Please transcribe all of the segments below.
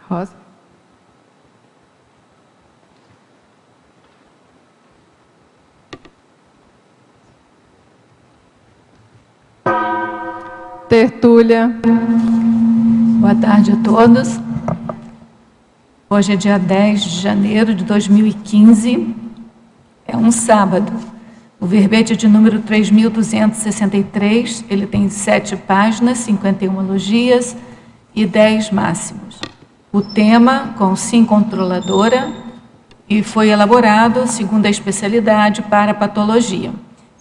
Rosa. Tertúlia. Boa tarde a todos. Hoje é dia 10 de janeiro de 2015, é um sábado. O verbete é de número 3.263, ele tem 7 páginas, 51 elogias e 10 máximos. O tema, Consim controladora, e foi elaborado segundo a especialidade para patologia.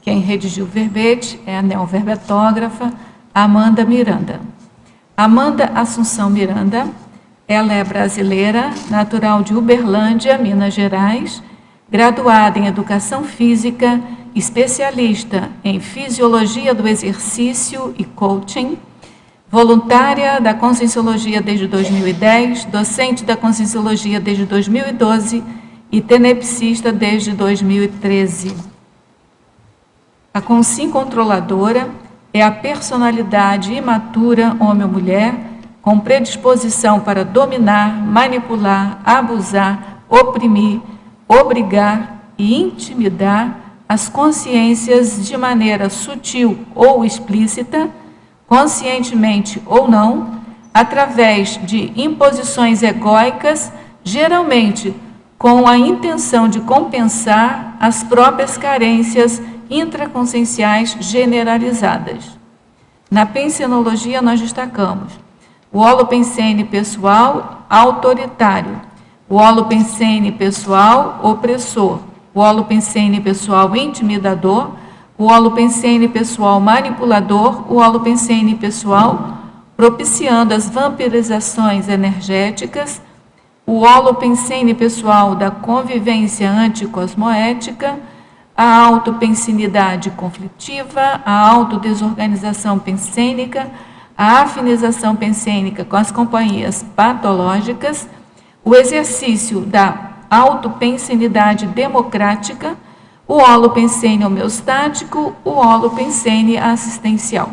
Quem redigiu o verbete é a neoverbetógrafa Amanda Miranda. Amanda Assunção Miranda, ela é brasileira, natural de Uberlândia, Minas Gerais, graduada em Educação Física, especialista em Fisiologia do Exercício e Coaching, voluntária da Conscienciologia desde 2010, docente da Conscienciologia desde 2012 e tenepsista desde 2013. A Consim controladora é a personalidade imatura, homem ou mulher, com predisposição para dominar, manipular, abusar, oprimir, obrigar e intimidar as consciências de maneira sutil ou explícita, conscientemente ou não, através de imposições egóicas, geralmente com a intenção de compensar as próprias carências intraconscienciais generalizadas. Na pensenologia, nós destacamos o holopensene pessoal autoritário, o holopensene pessoal opressor, o holopensene pessoal intimidador, o holopensene pessoal manipulador, o holopensene pessoal propiciando as vampirizações energéticas, o holopensene pessoal da convivência anticosmoética, a autopensinidade conflitiva, a autodesorganização pensênica, a afinização pensênica com as companhias patológicas, o exercício da autopensinidade democrática, o holopensene homeostático, o holopensene assistencial.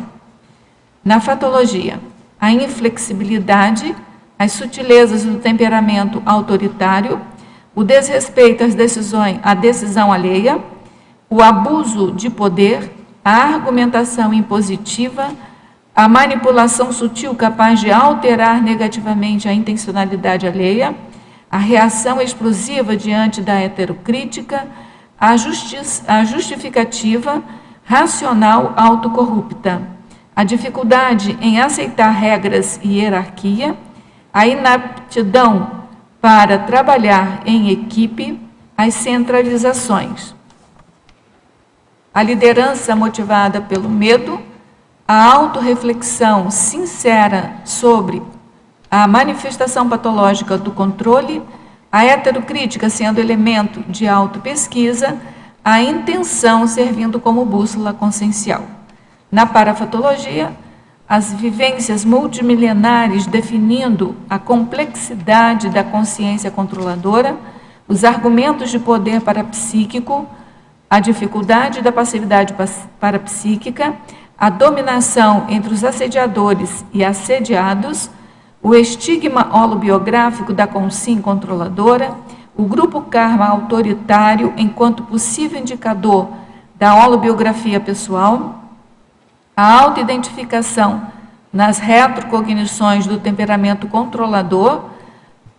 Na fatologia, a inflexibilidade, as sutilezas do temperamento autoritário, o desrespeito à decisão alheia, o abuso de poder, a argumentação impositiva, a manipulação sutil capaz de alterar negativamente a intencionalidade alheia, a reação explosiva diante da heterocrítica, a justificativa racional autocorrupta, a dificuldade em aceitar regras e hierarquia, a inaptidão para trabalhar em equipe, as centralizações. A liderança motivada pelo medo, a autorreflexão sincera sobre a manifestação patológica do controle, a heterocrítica sendo elemento de autopesquisa, a intenção servindo como bússola consciencial. Na parafatologia, as vivências multimilenares definindo a complexidade da consciência controladora, os argumentos de poder parapsíquico, a dificuldade da passividade parapsíquica, a dominação entre os assediadores e assediados, o estigma holobiográfico da Consim controladora, o grupo karma autoritário enquanto possível indicador da holobiografia pessoal, a autoidentificação nas retrocognições do temperamento controlador,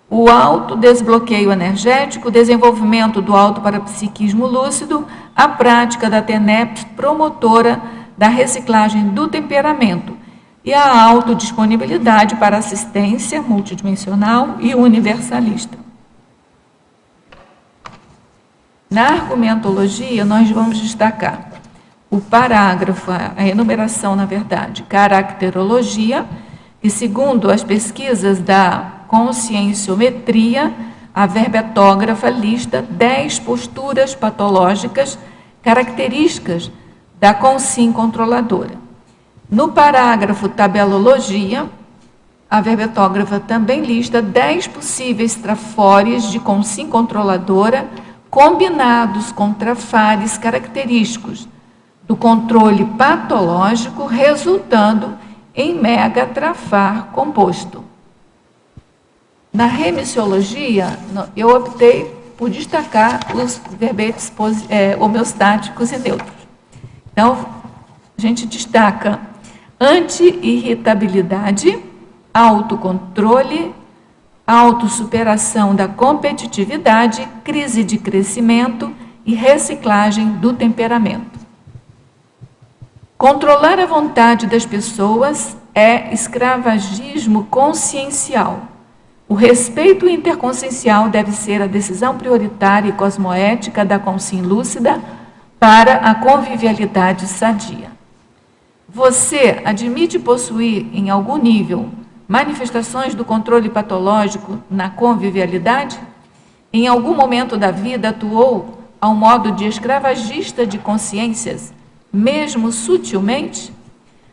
o autodesbloqueio energético, o desenvolvimento do autoparapsiquismo lúcido, a prática da TENEPS promotora da reciclagem do temperamento e a autodisponibilidade para assistência multidimensional e universalista. Na argumentologia, nós vamos destacar o parágrafo, a enumeração, na verdade, caracterologia, e segundo as pesquisas da conscienciometria, a verbetógrafa lista 10 posturas patológicas características da Consim controladora. No parágrafo tabelologia, a verbetógrafa também lista 10 possíveis trafores de Consim controladora combinados com trafares característicos do controle patológico, resultando em megatrafar composto. Na remissiologia, eu optei por destacar os verbetes homeostáticos e neutros. Então, a gente destaca anti-irritabilidade, autocontrole, autossuperação da competitividade, crise de crescimento e reciclagem do temperamento. Controlar a vontade das pessoas é escravagismo consciencial. O respeito interconsciencial deve ser a decisão prioritária e cosmoética da consciência lúcida para a convivialidade sadia. Você admite possuir, em algum nível, manifestações do controle patológico na convivialidade? Em algum momento da vida atuou ao modo de escravagista de consciências, mesmo sutilmente?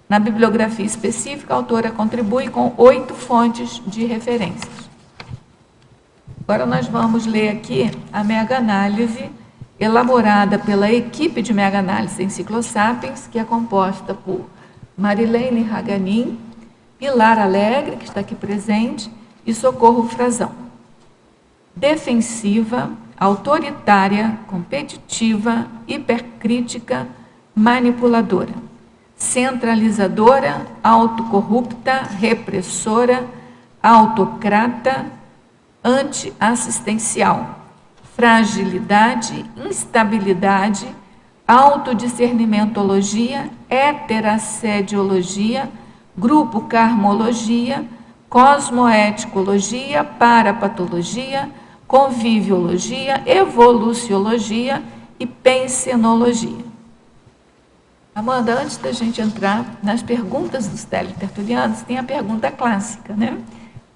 Na bibliografia específica, a autora contribui com 8 fontes de referências. Agora nós vamos ler aqui a mega-análise elaborada pela equipe de mega-análise Enciclosapiens, que é composta por Marilene Raganin, Pilar Alegre, que está aqui presente, e Socorro Frazão. Defensiva, autoritária, competitiva, hipercrítica, manipuladora. Centralizadora, autocorrupta, repressora, autocrata, anti-assistencial, fragilidade, instabilidade, autodiscernimentologia, heterasediologia, grupo karmologia, cosmoeticologia, parapatologia, conviviologia, evoluciologia e pensenologia. Amanda, antes da gente entrar nas perguntas dos teletertulianos, tem a pergunta clássica, né?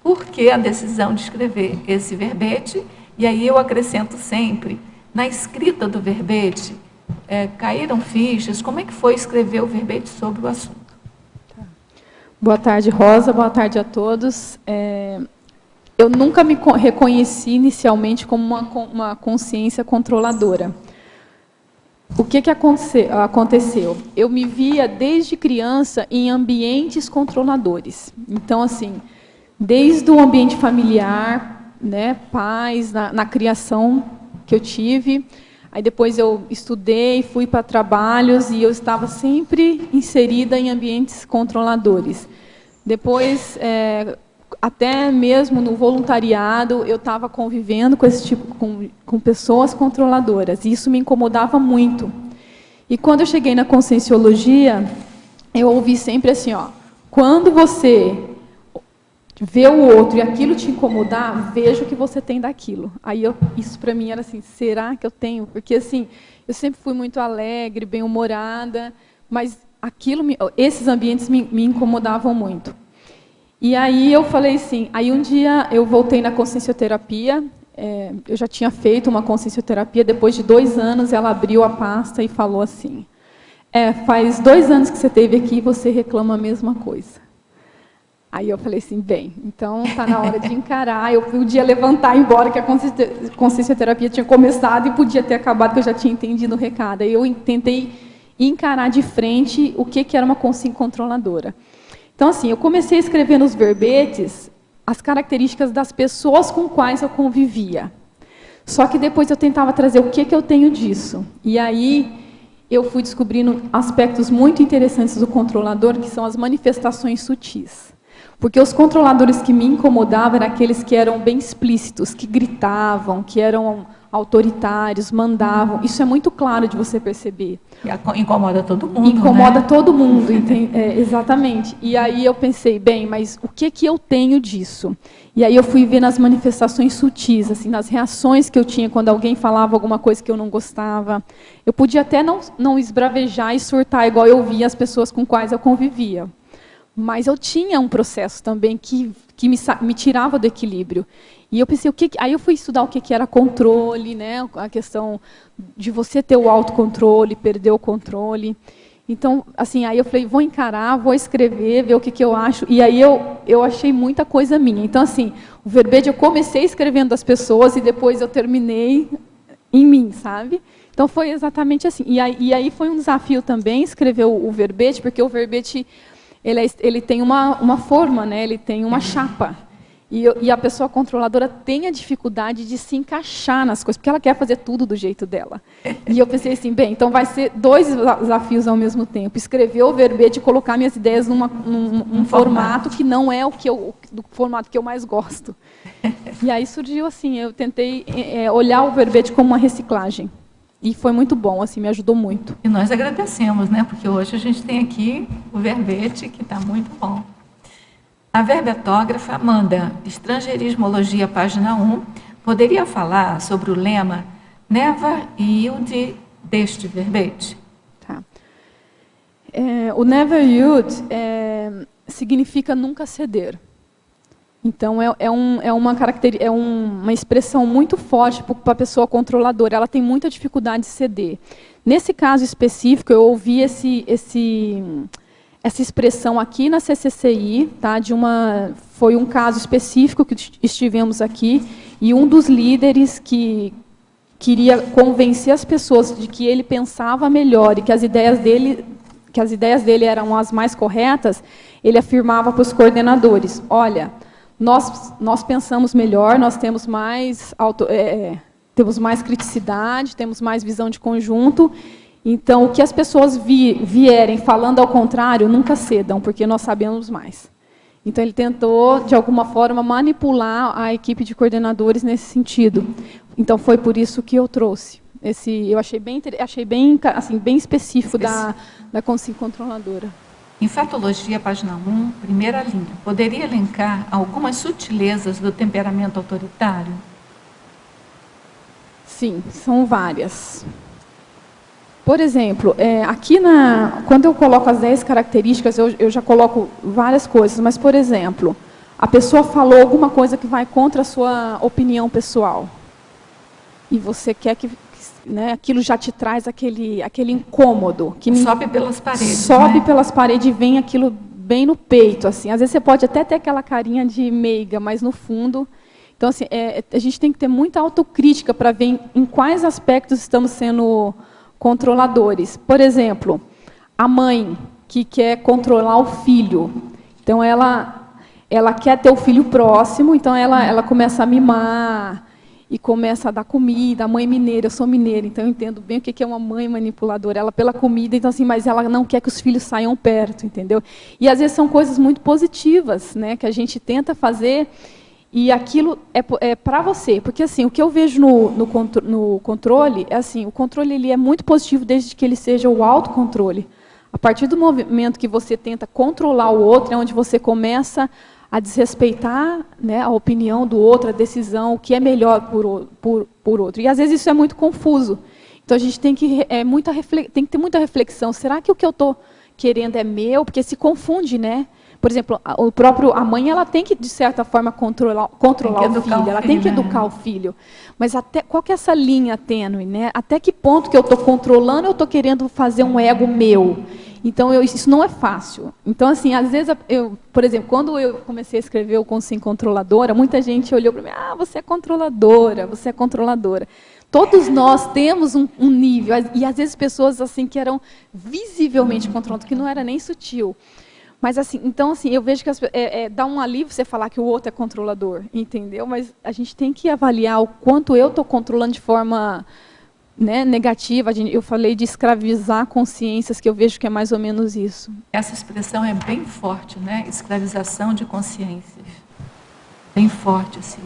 Por que a decisão de escrever esse verbete? E aí eu acrescento sempre, na escrita do verbete, caíram fichas, como é que foi escrever o verbete sobre o assunto? Tá. Boa tarde, Rosa, boa tarde a todos. Eu nunca me reconheci inicialmente como uma consciência controladora. O que aconteceu? Eu me via desde criança em ambientes controladores. Então, assim, desde o ambiente familiar, né, pais, na criação que eu tive, aí depois eu estudei, fui para trabalhos e eu estava sempre inserida em ambientes controladores. Depois, até mesmo no voluntariado, eu estava convivendo com esse tipo, com pessoas controladoras, e isso me incomodava muito. E quando eu cheguei na conscienciologia, eu ouvi sempre assim, ó, quando você vê o outro e aquilo te incomodar, veja o que você tem daquilo. Aí isso para mim era assim, será que eu tenho? Porque assim, eu sempre fui muito alegre, bem-humorada, mas esses ambientes me incomodavam muito. E aí eu falei assim, aí um dia eu voltei na consciencioterapia, eu já tinha feito uma consciencioterapia, depois de 2 anos ela abriu a pasta e falou assim, faz 2 anos que você esteve aqui e você reclama a mesma coisa. Aí eu falei assim, bem, então está na hora de encarar, eu podia levantar e ir embora, que a consciencioterapia tinha começado e podia ter acabado, que eu já tinha entendido o recado. Aí eu tentei encarar de frente o que era uma consciência controladora. Então, assim, eu comecei a escrever nos verbetes as características das pessoas com quais eu convivia. Só que depois eu tentava trazer o que eu tenho disso. E aí eu fui descobrindo aspectos muito interessantes do controlador, que são as manifestações sutis. Porque os controladores que me incomodavam eram aqueles que eram bem explícitos, que gritavam, que eram autoritários, mandavam. Isso é muito claro de você perceber. Incomoda todo mundo, Incomoda, né? Todo mundo, exatamente. E aí eu pensei, bem, mas o que eu tenho disso? E aí eu fui ver nas manifestações sutis, assim, nas reações que eu tinha quando alguém falava alguma coisa que eu não gostava. Eu podia até não esbravejar e surtar igual eu via as pessoas com quais eu convivia. Mas eu tinha um processo também que me tirava do equilíbrio. E eu pensei, aí eu fui estudar o que era controle, né? A questão de você ter o autocontrole, perder o controle. Então, assim, aí eu falei, vou encarar, vou escrever, ver o que eu acho. E aí eu achei muita coisa minha. Então, assim, o verbete eu comecei escrevendo das pessoas e depois eu terminei em mim, sabe? Então, foi exatamente assim. E aí foi um desafio também escrever o verbete, porque o verbete ele tem uma forma, né? Ele tem uma chapa. E a pessoa controladora tem a dificuldade de se encaixar nas coisas, porque ela quer fazer tudo do jeito dela. E eu pensei assim, bem, então vai ser 2 desafios ao mesmo tempo. Escrever o verbete e colocar minhas ideias num formato que não é do formato que eu mais gosto. E aí surgiu assim, eu tentei olhar o verbete como uma reciclagem. E foi muito bom, assim, me ajudou muito. E nós agradecemos, né? Porque hoje a gente tem aqui o verbete, que está muito bom. A verbetógrafa Amanda, Estrangeirismologia, página 1, poderia falar sobre o lema Never Yield deste verbete? Tá. O Never Yield significa nunca ceder. Então, uma expressão muito forte para a pessoa controladora. Ela tem muita dificuldade de ceder. Nesse caso específico, eu ouvi essa expressão aqui na CCCI, tá? Foi um caso específico que estivemos aqui, e um dos líderes que queria convencer as pessoas de que ele pensava melhor e que as ideias dele eram as mais corretas, ele afirmava para os coordenadores: olha, nós pensamos melhor, nós temos mais criticidade, temos mais visão de conjunto. Então, o que as pessoas vierem falando ao contrário, nunca cedam, porque nós sabemos mais. Então, ele tentou, de alguma forma, manipular a equipe de coordenadores nesse sentido. Então, foi por isso que eu trouxe. Eu achei bem específico da consciência controladora. Em Fatologia, página 1, primeira linha, poderia elencar algumas sutilezas do temperamento autoritário? Sim, são várias. Por exemplo, aqui quando eu coloco as 10 características, eu já coloco várias coisas, mas, por exemplo, a pessoa falou alguma coisa que vai contra a sua opinião pessoal. E você quer que aquilo já te traz aquele incômodo. Que sobe pelas paredes. Sobe pelas paredes e vem aquilo bem no peito. Assim. Às vezes você pode até ter aquela carinha de meiga, mas no fundo... Então, assim, a gente tem que ter muita autocrítica para ver em quais aspectos estamos sendo controladores. Por exemplo, a mãe que quer controlar o filho. Então, ela quer ter o filho próximo, então ela começa a mimar e começa a dar comida. A mãe mineira, eu sou mineira, então eu entendo bem o que é uma mãe manipuladora. Ela pela comida, então assim, mas ela não quer que os filhos saiam perto, entendeu? E às vezes são coisas muito positivas, né, que a gente tenta fazer. E aquilo é para você, porque assim, o que eu vejo no controle é assim, o controle ele é muito positivo desde que ele seja o autocontrole. A partir do momento que você tenta controlar o outro, é onde você começa a desrespeitar, né, a opinião do outro, a decisão, o que é melhor por outro. E às vezes isso é muito confuso. Então a gente tem que ter muita reflexão. Será que o que eu estou querendo é meu? Porque se confunde, né? Por exemplo, a mãe ela tem que, de certa forma, controlar o filho, ela tem que educar o filho. Mas qual que é essa linha tênue? Né? Até que ponto que eu estou controlando, eu estou querendo fazer um ego meu? Então, isso não é fácil. Então, assim, às vezes, por exemplo, quando eu comecei a escrever o Consciência Controladora, muita gente olhou para mim, você é controladora, você é controladora. Todos nós temos um nível, e às vezes pessoas assim que eram visivelmente controladoras, que não era nem sutil. Mas, assim, então, assim, eu vejo que dá um alívio você falar que o outro é controlador, entendeu? Mas a gente tem que avaliar o quanto eu estou controlando de forma, né, negativa. Eu falei de escravizar consciências, que eu vejo que é mais ou menos isso. Essa expressão é bem forte, né? Escravização de consciências. Bem forte, assim.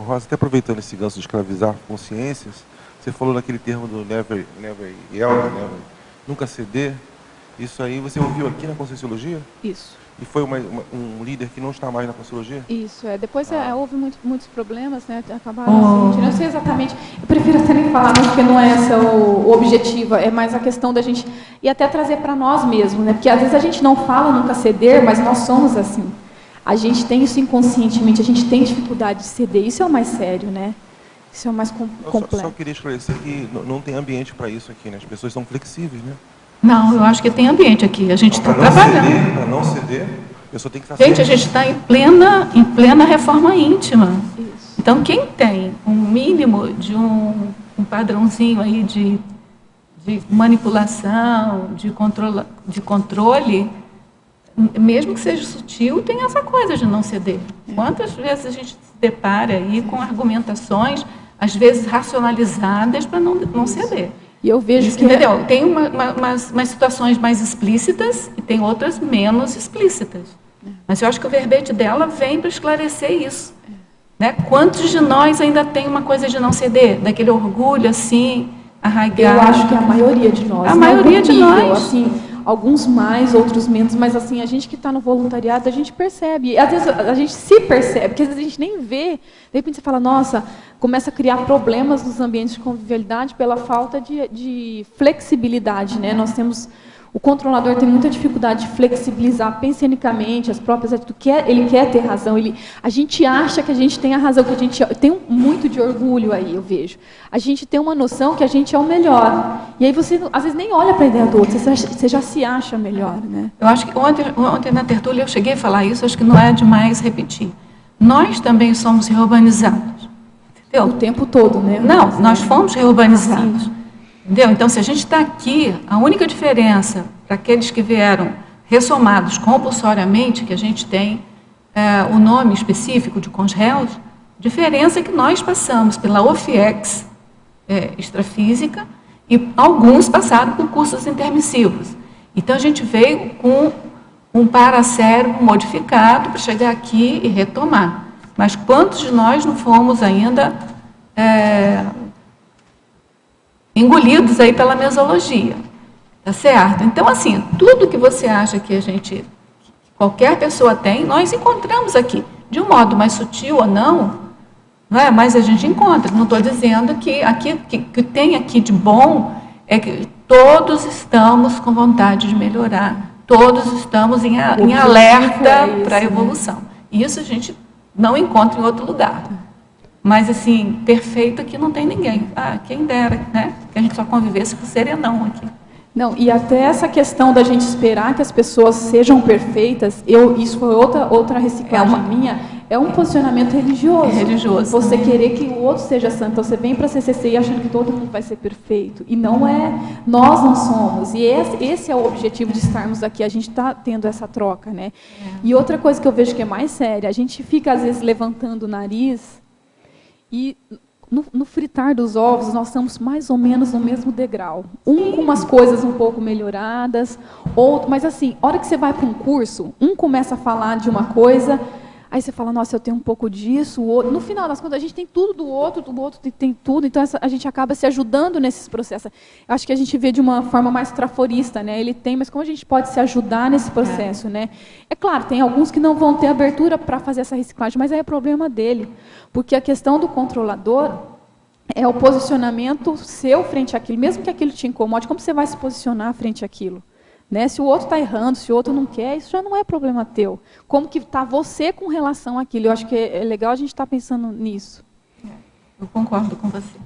Rosa, até aproveitando esse gancho de escravizar consciências, você falou naquele termo do never yield, nunca ceder. Isso aí você ouviu aqui na Conscienciologia? Isso. E foi um líder que não está mais na Conscienciologia? Isso, depois houve muitos problemas, né? Acabaram assim, não sei exatamente. Eu prefiro até nem falar, porque não é esse o objetivo, é mais a questão da gente e até trazer para nós mesmos, né? Porque às vezes a gente não fala nunca ceder, mas nós somos assim. A gente tem isso inconscientemente, a gente tem dificuldade de ceder. Isso é o mais sério, né? Isso é o mais complexo. Eu só queria esclarecer que não tem ambiente para isso aqui, né? As pessoas são flexíveis, né? Não, eu acho que tem ambiente aqui. A gente está trabalhando. Para não ceder, a pessoa tem que estar... Gente, a gente está em plena reforma íntima. Isso. Então, quem tem um mínimo de um padrãozinho aí de manipulação, de controle, mesmo que seja sutil, tem essa coisa de não ceder. Quantas vezes a gente se depara aí com argumentações, às vezes racionalizadas, para não ceder. E eu vejo Isso, que... entendeu? Tem umas situações mais explícitas e tem outras menos explícitas. Mas eu acho que o verbete dela vem para esclarecer isso. Né? Quantos de nós ainda tem uma coisa de não ceder? Daquele orgulho, assim, arraigado? Eu acho que a maioria de nós. A maioria de nós. Assim, alguns mais, outros menos, mas assim, a gente que está no voluntariado, a gente percebe. E, às vezes a gente se percebe, porque às vezes a gente nem vê. De repente você fala, nossa, começa a criar problemas nos ambientes de convivialidade pela falta de flexibilidade. Né? Nós temos... O controlador tem muita dificuldade de flexibilizar pensenicamente as próprias atitudes. Ele quer ter razão. A gente acha que a gente tem a razão, que a gente tem muito de orgulho aí, eu vejo. A gente tem uma noção que a gente é o melhor. E aí você, às vezes, nem olha para a ideia do outro, você já se acha melhor. Né? Eu acho que ontem na tertúlia eu cheguei a falar isso, acho que não é demais repetir. Nós também somos reurbanizados. Entendeu? O tempo todo, né? Não, nós fomos reurbanizados. Sim. Entendeu? Então, se a gente está aqui, a única diferença para aqueles que vieram ressomados compulsoriamente, que a gente tem o nome específico de CONSREUS, diferença é que nós passamos pela OFIEX extrafísica e alguns passaram por cursos intermissivos. Então, a gente veio com um paracérebro modificado para chegar aqui e retomar. Mas quantos de nós não fomos ainda... engolidos aí pela mesologia, tá certo? Então, assim, tudo que você acha que qualquer pessoa tem, nós encontramos aqui, de um modo mais sutil ou não é? Mas a gente encontra. Não estou dizendo que que tem aqui de bom é que todos estamos com vontade de melhorar, todos estamos em alerta para a evolução. Isso a gente não encontra em outro lugar. Mas, assim, perfeito aqui não tem ninguém. Ah, quem dera, né? Que a gente só convivesse com serenão aqui. Não, e até essa questão da gente esperar que as pessoas sejam perfeitas, isso foi outra reciclagem minha, é um posicionamento religioso. É religioso. Você querer que o outro seja santo. Então, você vem para a CCC e achando que todo mundo vai ser perfeito. E não é, nós não somos. E esse é o objetivo de estarmos aqui. A gente está tendo essa troca, né? E outra coisa que eu vejo que é mais séria, a gente fica, às vezes, levantando o nariz... E no fritar dos ovos, nós estamos mais ou menos no mesmo degrau. Um com umas coisas um pouco melhoradas, outro, mas assim, a hora que você vai para um curso, um começa a falar de uma coisa, aí você fala, nossa, eu tenho um pouco disso, o outro. No final das contas, a gente tem tudo do outro tem tudo, então a gente acaba se ajudando nesses processos. Eu acho que a gente vê de uma forma mais traforista, né? Ele tem, mas como a gente pode se ajudar nesse processo, né? É claro, tem alguns que não vão ter abertura para fazer essa reciclagem, mas aí é problema dele. Porque a questão do controlador é o posicionamento seu frente àquilo. Mesmo que aquilo te incomode, como você vai se posicionar frente àquilo? Né? Se o outro está errando, se o outro não quer, isso já não é problema teu. Como que está você com relação àquilo? Eu acho que é legal a gente estar pensando nisso. Eu concordo com você.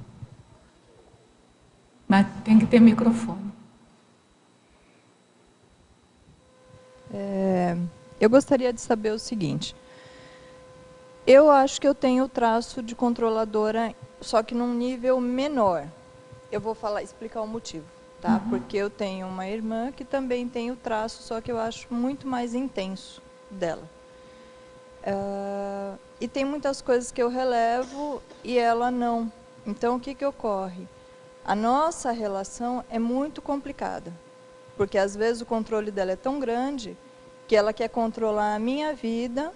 Mas tem que ter microfone. Eu gostaria de saber o seguinte. Eu acho que eu tenho o traço de controladora, só que num nível menor. Eu vou explicar o motivo. Tá? Porque eu tenho uma irmã que também tem o traço, só que eu acho muito mais intenso dela. E tem muitas coisas que eu relevo e ela não. Então, o que ocorre? A nossa relação é muito complicada, porque às vezes o controle dela é tão grande que ela quer controlar a minha vida,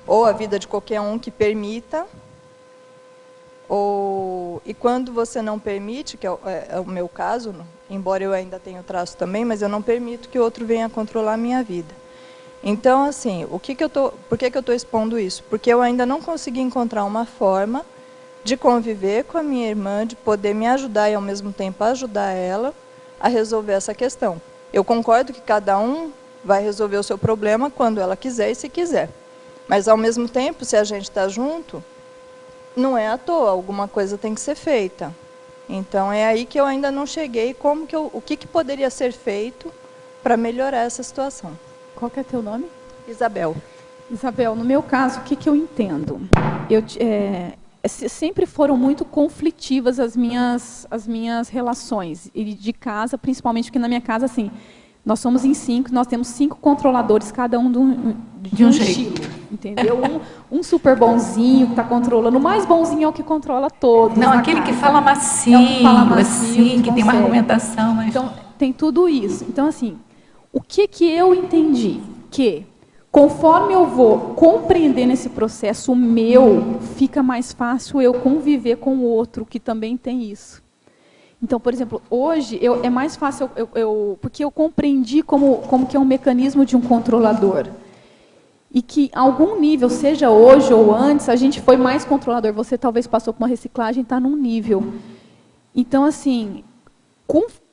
ou a vida de qualquer um que permita, e quando você não permite, que é o meu caso, embora eu ainda tenha o traço também, mas eu não permito que o outro venha controlar a minha vida. Então, assim, por que eu estou expondo isso? Porque eu ainda não consegui encontrar uma forma de conviver com a minha irmã, de poder me ajudar e, ao mesmo tempo, ajudar ela a resolver essa questão. Eu concordo que cada um vai resolver o seu problema quando ela quiser e se quiser. Mas, ao mesmo tempo, se a gente está junto, não é à toa, alguma coisa tem que ser feita. Então, é aí que eu ainda não cheguei, o que poderia ser feito para melhorar essa situação. Qual que é teu nome? Isabel. Isabel, no meu caso, o que eu entendo? Sempre foram muito conflitivas as minhas relações, e de casa, principalmente, porque na minha casa, assim, nós somos em 5, nós temos 5 controladores, cada um de um jeito. estilo. entendeu? Um super bonzinho que está controlando. O mais bonzinho é o que controla todos. Não, aquele que fala macio, assim, que tem uma argumentação. Mas... Então, tem tudo isso. Então, assim, o que eu entendi? Que, conforme eu vou compreendendo esse processo meu, fica mais fácil eu conviver com o outro que também tem isso. Então, por exemplo, hoje é mais fácil, porque eu compreendi como que é um mecanismo de um controlador. E que, a algum nível, seja hoje ou antes, a gente foi mais controlador. Você talvez passou por uma reciclagem e está num nível. Então, assim,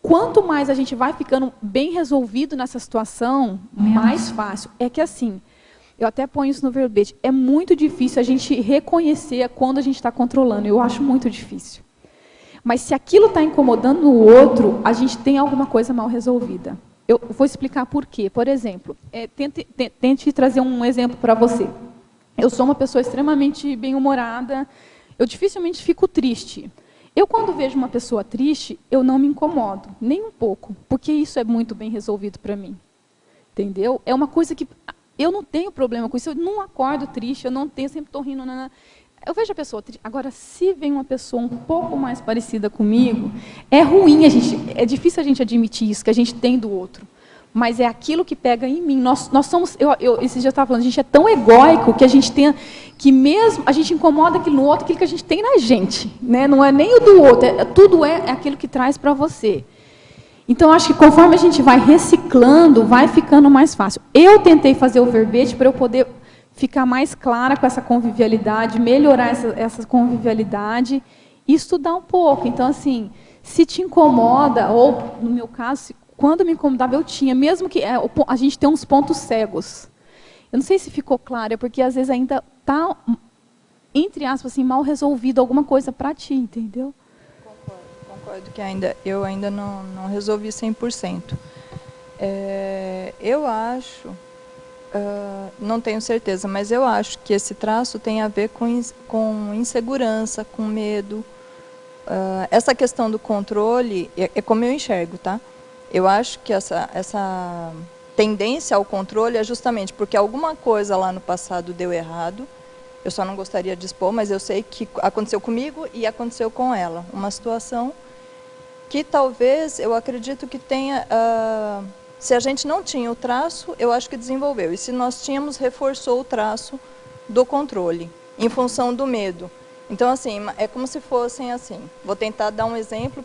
quanto mais a gente vai ficando bem resolvido nessa situação, mais fácil. É que, assim, eu até ponho isso no verbete, é muito difícil a gente reconhecer quando a gente está controlando. Eu acho muito difícil. Mas se aquilo está incomodando o outro, a gente tem alguma coisa mal resolvida. Eu vou explicar por quê. Por exemplo, tente trazer um exemplo para você. Eu sou uma pessoa extremamente bem-humorada, eu dificilmente fico triste. Eu, quando vejo uma pessoa triste, eu não me incomodo, nem um pouco, porque isso é muito bem resolvido para mim. Entendeu? É uma coisa que eu não tenho problema com isso, eu não acordo triste, eu não tenho, eu sempre estou rindo. Eu vejo a pessoa triste. Agora, se vem uma pessoa um pouco mais parecida comigo, é ruim, é difícil a gente admitir isso, que a gente tem do outro. Mas é aquilo que pega em mim. Nós somos, esse dia eu estava falando, a gente é tão egóico que a gente tem, que mesmo a gente incomoda aquilo no outro, aquilo que a gente tem na gente. Né? Não é nem o do outro, tudo é aquilo que traz para você. Então, acho que conforme a gente vai reciclando, vai ficando mais fácil. Eu tentei fazer o verbete para eu poder ficar mais clara com essa convivialidade, melhorar essa convivialidade e estudar um pouco. Então, assim, se te incomoda, ou, no meu caso, quando me incomodava, eu tinha, mesmo que a gente tem uns pontos cegos. Eu não sei se ficou claro, é porque às vezes ainda está, entre aspas, assim, mal resolvido alguma coisa para ti, entendeu? Concordo que eu ainda não resolvi 100%. Eu acho... não tenho certeza, mas eu acho que esse traço tem a ver com insegurança, com medo. Essa questão do controle é como eu enxergo, tá? Eu acho que essa tendência ao controle é justamente porque alguma coisa lá no passado deu errado. Eu só não gostaria de expor, mas eu sei que aconteceu comigo e aconteceu com ela. Uma situação que talvez, eu acredito que tenha... se a gente não tinha o traço, eu acho que desenvolveu. E se nós tínhamos, reforçou o traço do controle, em função do medo. Então, assim, é como se fossem assim. Vou tentar dar um exemplo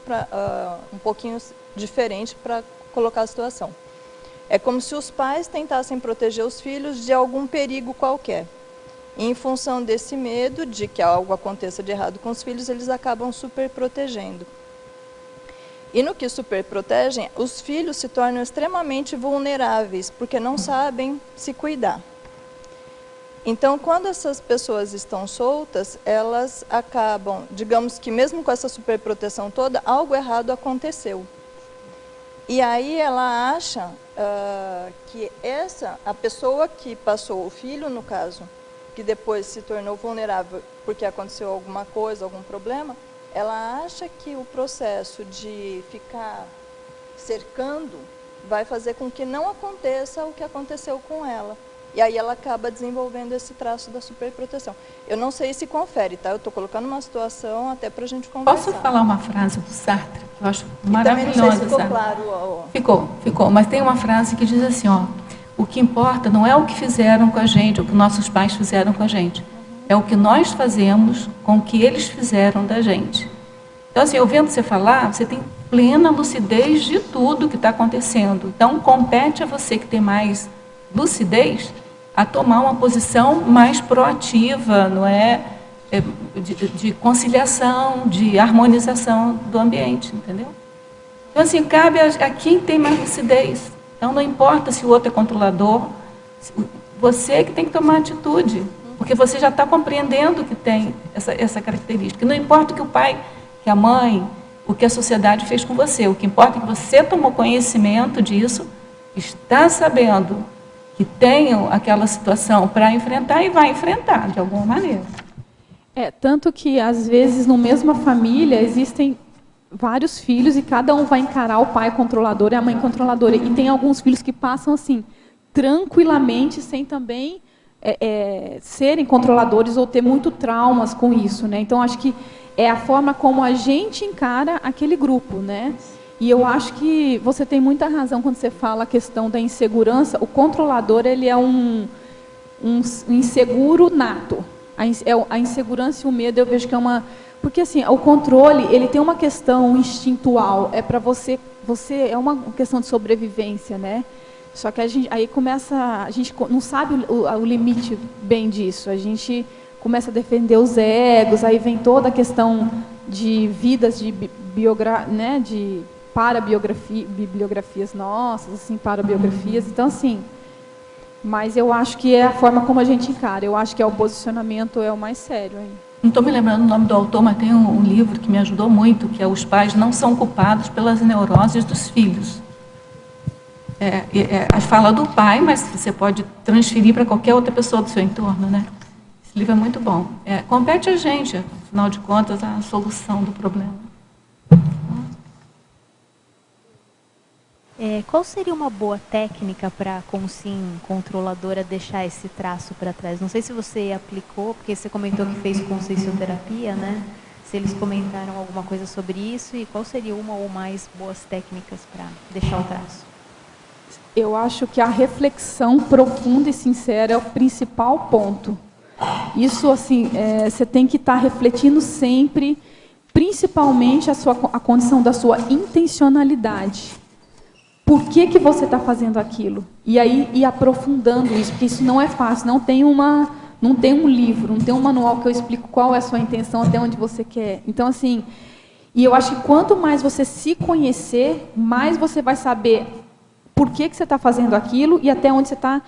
um pouquinho diferente para colocar a situação. É como se os pais tentassem proteger os filhos de algum perigo qualquer. E, em função desse medo de que algo aconteça de errado com os filhos, eles acabam super protegendo. E no que superprotegem, os filhos se tornam extremamente vulneráveis, porque não sabem se cuidar. Então, quando essas pessoas estão soltas, elas acabam, digamos que mesmo com essa superproteção toda, algo errado aconteceu. E aí ela acha que a pessoa que passou, o filho no caso, que depois se tornou vulnerável porque aconteceu alguma coisa, algum problema, ela acha que o processo de ficar cercando vai fazer com que não aconteça o que aconteceu com ela. E aí ela acaba desenvolvendo esse traço da superproteção. Eu não sei se confere, tá? Eu estou colocando uma situação até para a gente conversar. Posso falar uma frase do Sartre, que eu acho maravilhosa? Também não sei se ficou claro. Ficou. Mas tem uma frase que diz assim, ó, o que importa não é o que fizeram com a gente, o que nossos pais fizeram com a gente. É o que nós fazemos com o que eles fizeram da gente. Então, assim, ouvindo você falar, você tem plena lucidez de tudo que está acontecendo. Então, compete a você que tem mais lucidez a tomar uma posição mais proativa, não é? De conciliação, de harmonização do ambiente, entendeu? Então, assim, cabe a quem tem mais lucidez. Então, não importa se o outro é controlador, você que tem que tomar atitude, porque você já está compreendendo que tem essa característica. Não importa o que o pai, que a mãe, o que a sociedade fez com você, o que importa é que você tomou conhecimento disso, está sabendo que tem aquela situação para enfrentar e vai enfrentar, de alguma maneira. Tanto que, às vezes, na mesma família, existem vários filhos e cada um vai encarar o pai controlador e a mãe controladora. E tem alguns filhos que passam, assim, tranquilamente, sem também serem controladores ou ter muito traumas com isso, né? Então, acho que é a forma como a gente encara aquele grupo, né? E eu acho que você tem muita razão quando você fala a questão da insegurança. O controlador, ele é um inseguro nato. A insegurança e o medo, eu vejo que é uma... Porque, assim, o controle, ele tem uma questão instintual. É para você é uma questão de sobrevivência, né? Só que aí a gente não sabe o limite bem disso. A gente começa a defender os egos, aí vem toda a questão de vidas de bibliografias nossas, assim, parabiografias. Então, assim, mas eu acho que é a forma como a gente encara. Eu acho que o posicionamento é o mais sério aí. Não estou me lembrando o nome do autor, mas tem um livro que me ajudou muito, que é Os Pais Não São Culpados pelas Neuroses dos Filhos. Fala do pai, mas você pode transferir para qualquer outra pessoa do seu entorno, né? Esse livro é muito bom. Compete a gente, afinal de contas, a solução do problema. Qual seria uma boa técnica para a controladora deixar esse traço para trás? Não sei se você aplicou, porque você comentou que fez consciencioterapia, né? Se eles comentaram alguma coisa sobre isso e qual seria uma ou mais boas técnicas para deixar o traço? Eu acho que a reflexão profunda e sincera é o principal ponto. Isso, assim, você tem que estar refletindo sempre, principalmente a condição da sua intencionalidade. Por que você está fazendo aquilo? E aí, ir aprofundando isso, porque isso não é fácil, não tem um livro, não tem um manual que eu explico qual é a sua intenção, até onde você quer. Então, assim, e eu acho que quanto mais você se conhecer, mais você vai saber por que você está fazendo aquilo e até onde você está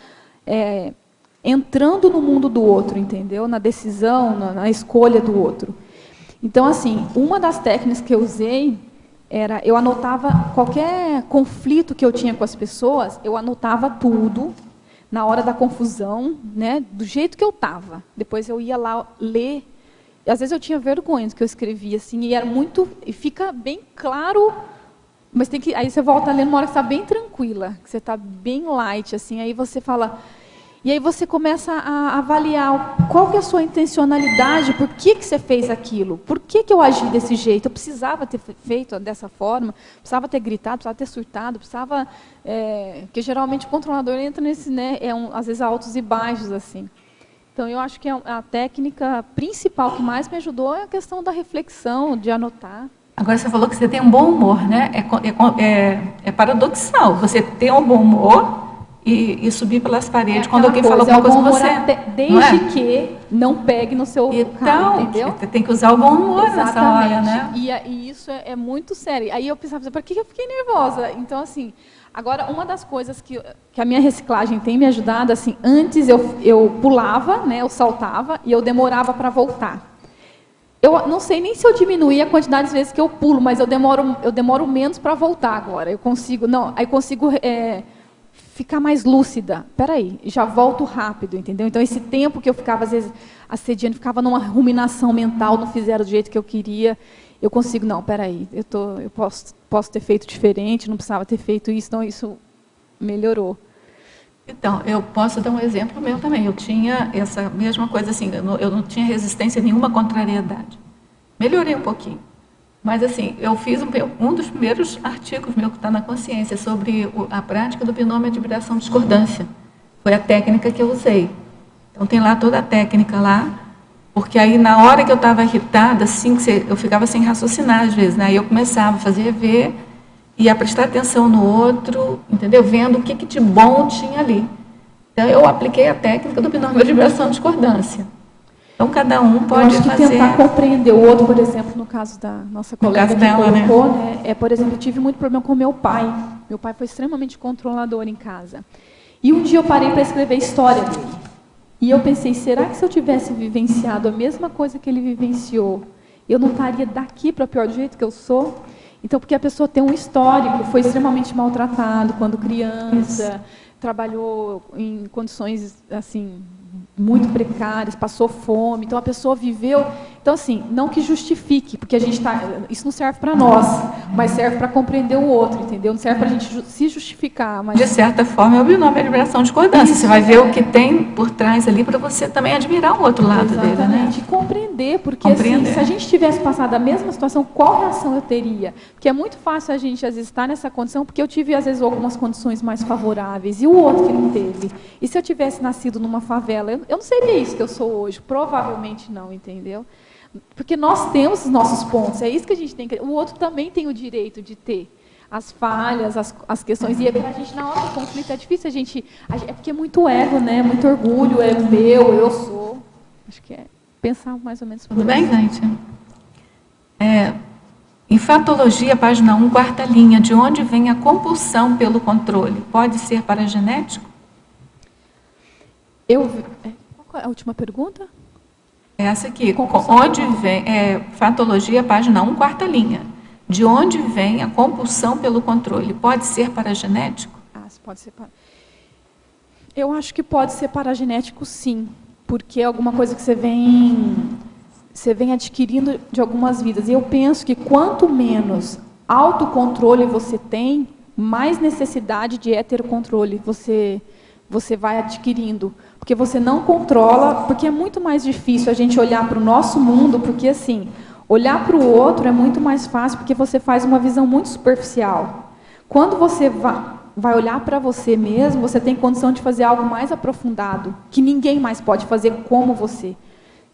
entrando no mundo do outro, entendeu? Na decisão, na escolha do outro. Então, assim, uma das técnicas que eu usei eu anotava qualquer conflito que eu tinha com as pessoas, eu anotava tudo na hora da confusão, né, do jeito que eu estava. Depois eu ia lá ler. E às vezes eu tinha vergonha do que eu escrevia, assim, e fica bem claro, mas aí você volta a ler numa hora que está bem tranquila, que você está bem light, assim, aí você fala. E aí você começa a avaliar qual que é a sua intencionalidade, por que você fez aquilo, por que eu agi desse jeito, eu precisava ter feito dessa forma, precisava ter gritado, precisava ter surtado, precisava... porque geralmente o controlador entra nesse, né, às vezes altos e baixos, assim. Então eu acho que a técnica principal que mais me ajudou é a questão da reflexão, de anotar. Agora você falou que você tem um bom humor, né? É paradoxal, você ter um bom humor e subir pelas paredes quando alguém fala alguma coisa com você. Desde que não pegue no seu carro, entendeu? Você tem que usar o bom humor nessa hora, né? E isso é muito sério. Aí eu pensava, por que eu fiquei nervosa? Então, assim, agora, uma das coisas que a minha reciclagem tem me ajudado, assim, antes eu pulava, né, eu saltava e eu demorava para voltar. Eu não sei nem se eu diminuí a quantidade de vezes que eu pulo, mas eu demoro menos para voltar agora. Eu consigo ficar mais lúcida. Aí, já volto rápido, entendeu? Então, esse tempo que eu ficava, às vezes, assediando, ficava numa ruminação mental, não fizeram do jeito que eu queria, eu consigo, aí, eu posso ter feito diferente, não precisava ter feito isso, então isso melhorou. Então, eu posso dar um exemplo meu também. Eu tinha essa mesma coisa, assim, eu não tinha resistência a nenhuma contrariedade. Melhorei um pouquinho. Mas, assim, eu fiz um dos primeiros artigos meu que está na consciência sobre a prática do binômio admiração-discordância. Foi a técnica que eu usei. Então, tem lá toda a técnica lá, porque aí, na hora que eu estava irritada, assim, eu ficava sem raciocinar, às vezes, né? Aí eu começava a fazer ver e a prestar atenção no outro, entendeu? Vendo o que de bom tinha ali. Então, eu apliquei a técnica do binômio admiração-discordância. Então, cada um pode fazer... tentar compreender o outro, por exemplo, no caso da nossa colega que colocou, né? Por exemplo, eu tive muito problema com meu pai. Meu pai foi extremamente controlador em casa. E um dia eu parei para escrever a história dele. E eu pensei, será que se eu tivesse vivenciado a mesma coisa que ele vivenciou, eu não estaria daqui para o pior do jeito que eu sou? Então, porque a pessoa tem um histórico, foi extremamente maltratado quando criança, trabalhou em condições, assim, muito precárias, passou fome. Então, a pessoa viveu... Então, assim, não que justifique, porque a gente isso não serve para nós, mas serve para compreender o outro, entendeu? Não serve para a gente se justificar. Mas... De certa forma, é o binômio admiração de discordância. Você vai ver o que tem por trás ali para você também admirar o outro lado dele, né? Exatamente, e compreender, porque assim, se a gente tivesse passado a mesma situação, qual reação eu teria? Porque é muito fácil a gente, às vezes, estar nessa condição, porque eu tive, às vezes, algumas condições mais favoráveis, e o outro que não teve. E se eu tivesse nascido numa favela, eu não seria isso que eu sou hoje, provavelmente não, entendeu? Porque nós temos os nossos pontos, é isso que a gente tem que... O outro também tem o direito de ter as falhas, as questões, e para a gente, na hora do conflito, é difícil é porque é muito ego, né? Muito orgulho, é meu, eu sou. Acho que é pensar mais ou menos... Tudo bem, gente? Em Fatologia, página 1, quarta linha, de onde vem a compulsão pelo controle? Pode ser paragenético? Qual é a última pergunta? Essa aqui, onde vem, Fatologia, página 1, quarta linha. De onde vem a compulsão pelo controle? Pode ser paragenético? Pode ser. Eu acho que pode ser paragenético, sim, porque é alguma coisa que você vem adquirindo de algumas vidas. E eu penso que quanto menos autocontrole você tem, mais necessidade de heterocontrole você vai adquirindo. Porque você não controla, porque é muito mais difícil a gente olhar para o nosso mundo, porque assim, olhar para o outro é muito mais fácil, porque você faz uma visão muito superficial. Quando você vai olhar para você mesmo, você tem condição de fazer algo mais aprofundado, que ninguém mais pode fazer como você.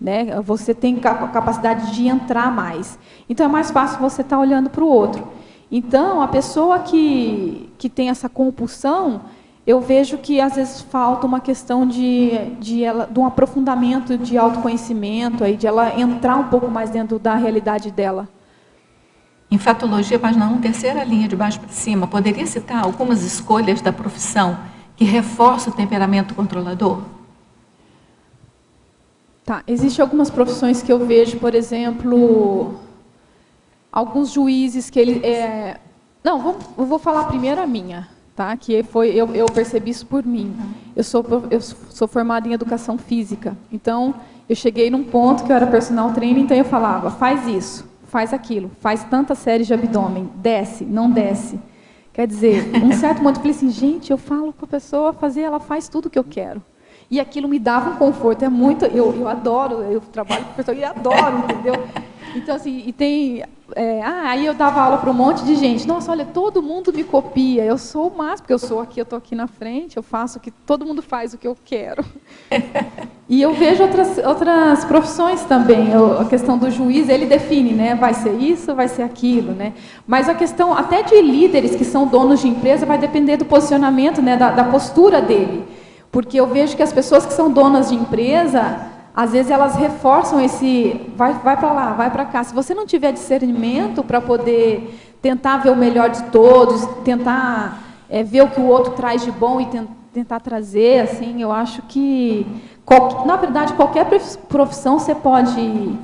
Né? Você tem capacidade de entrar mais. Então, é mais fácil você estar olhando para o outro. Então, a pessoa que tem essa compulsão, eu vejo que, às vezes, falta uma questão de um aprofundamento de autoconhecimento, aí, de ela entrar um pouco mais dentro da realidade dela. Em Fatologia, página 1, terceira linha, de baixo para cima, poderia citar algumas escolhas da profissão que reforçam o temperamento controlador? Tá, existem algumas profissões que eu vejo, por exemplo, alguns juízes que ele... eu vou falar primeiro a minha, tá? Que eu percebi isso por mim. Eu sou formada em educação física, então eu cheguei num ponto que eu era personal trainer, então eu falava, faz isso, faz aquilo, faz tantas séries de abdômen, desce, não desce. Quer dizer, um certo momento eu falei assim, gente, eu falo para a pessoa fazer, ela faz tudo o que eu quero. E aquilo me dava um conforto, eu adoro, eu trabalho com pessoas e adoro, entendeu? Então, assim, e tem... aí eu dava aula para um monte de gente. Nossa, olha, todo mundo me copia, eu sou o máximo, porque eu estou aqui na frente, eu faço o que todo mundo faz o que eu quero. E eu vejo outras profissões também, a questão do juiz, ele define, né? Vai ser isso, vai ser aquilo, né? Mas a questão até de líderes que são donos de empresa vai depender do posicionamento, né? Da postura dele. Porque eu vejo que as pessoas que são donas de empresa, às vezes elas reforçam esse, vai para lá, vai para cá. Se você não tiver discernimento para poder tentar ver o melhor de todos, tentar ver o que o outro traz de bom e tentar trazer, assim, eu acho que, na verdade, qualquer profissão você pode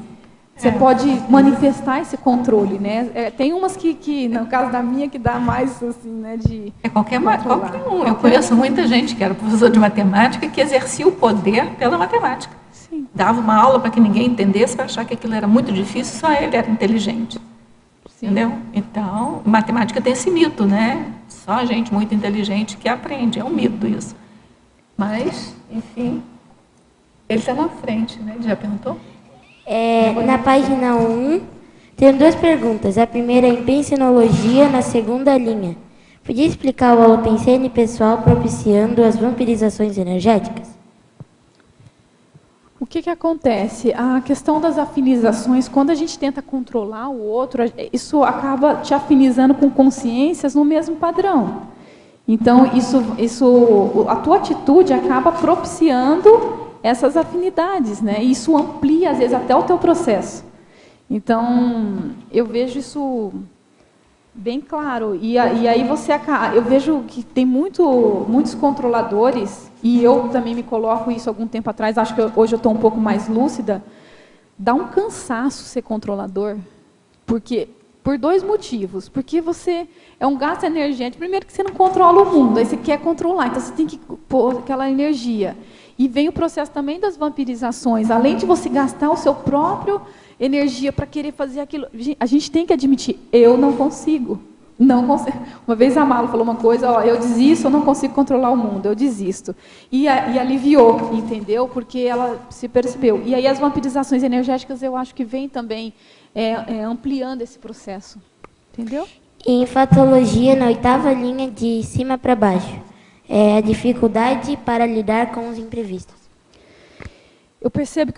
manifestar esse controle, né? Tem umas que, no caso da minha, que dá mais, assim, né, de... qualquer um. Eu conheço muita gente que era professor de matemática que exercia o poder pela matemática. Sim. Dava uma aula para que ninguém entendesse, para achar que aquilo era muito difícil, só ele era inteligente. Sim. Entendeu? Então, matemática tem esse mito, né? Só gente muito inteligente que aprende. É um mito isso. Mas, enfim, ele está na frente, né? Já perguntou? Na página 1, tem duas perguntas. A primeira é em pensenologia, na segunda linha. Podia explicar o holopensene pessoal propiciando as vampirizações energéticas? O que acontece? A questão das afinizações, quando a gente tenta controlar o outro, isso acaba te afinizando com consciências no mesmo padrão. Então, a tua atitude acaba propiciando essas afinidades, né? E isso amplia, às vezes, até o teu processo. Então, eu vejo isso bem claro. E aí eu vejo que tem muitos controladores, e eu também me coloco isso algum tempo atrás, acho que hoje eu estou um pouco mais lúcida, dá um cansaço ser controlador, por dois motivos. Porque você é um gasto energético. Primeiro que você não controla o mundo, aí você quer controlar, então você tem que pôr aquela energia. E vem o processo também das vampirizações. Além de você gastar o seu próprio energia para querer fazer aquilo, a gente tem que admitir, eu não consigo. Não consigo. Uma vez a Malu falou uma coisa, ó, eu desisto, eu não consigo controlar o mundo, eu desisto. E aliviou, entendeu? Porque ela se percebeu. E aí as vampirizações energéticas, eu acho que vem também ampliando esse processo. Entendeu? Em fatologia, na 8ª linha de cima para baixo, a dificuldade para lidar com os imprevistos. Eu percebo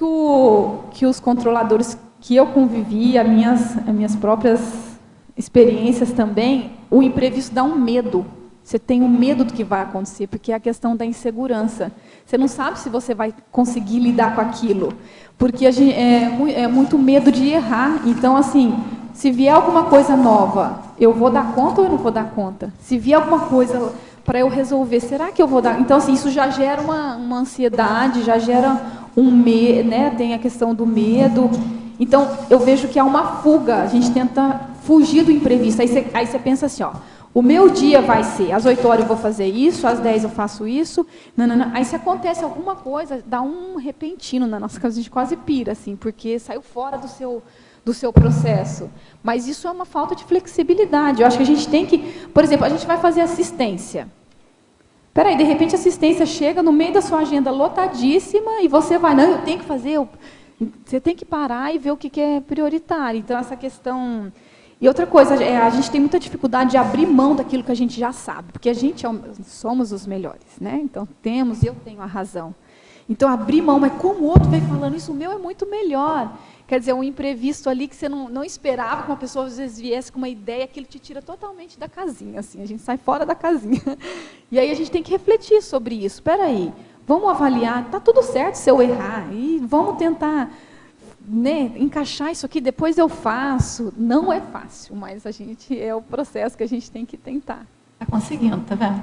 que os controladores que eu convivi, as minhas próprias experiências também, o imprevisto dá um medo. Você tem um medo do que vai acontecer, porque é a questão da insegurança. Você não sabe se você vai conseguir lidar com aquilo, porque é muito medo de errar. Então, assim, se vier alguma coisa nova, eu vou dar conta ou eu não vou dar conta? Se vier alguma coisa para eu resolver, será que eu vou dar? Então, assim, isso já gera uma ansiedade, já gera um medo, né? Tem a questão do medo. Então, eu vejo que há uma fuga, a gente tenta fugir do imprevisto. Aí você pensa assim, ó, o meu dia vai ser, às 8 horas eu vou fazer isso, às 10 eu faço isso, nanana. Aí se acontece alguma coisa, dá um repentino na nossa casa, a gente quase pira, assim, porque saiu fora do seu processo. Mas isso é uma falta de flexibilidade. Eu acho que a gente tem que, por exemplo, a gente vai fazer assistência. Peraí, de repente a assistência chega no meio da sua agenda lotadíssima e você vai, não, eu tenho que fazer, você tem que parar e ver o que é prioritário. Então, essa questão... E outra coisa, a gente tem muita dificuldade de abrir mão daquilo que a gente já sabe, porque a gente somos os melhores, né? Então, eu tenho a razão. Então, abrir mão, mas como o outro vem falando isso, o meu é muito melhor. Quer dizer, um imprevisto ali que você não esperava que uma pessoa às vezes viesse com uma ideia, aquilo te tira totalmente da casinha, assim, a gente sai fora da casinha. E aí a gente tem que refletir sobre isso. Espera aí, vamos avaliar, está tudo certo se eu errar, e vamos tentar, né, encaixar isso aqui, depois eu faço. Não é fácil, mas é o processo que a gente tem que tentar. Está conseguindo, tá vendo?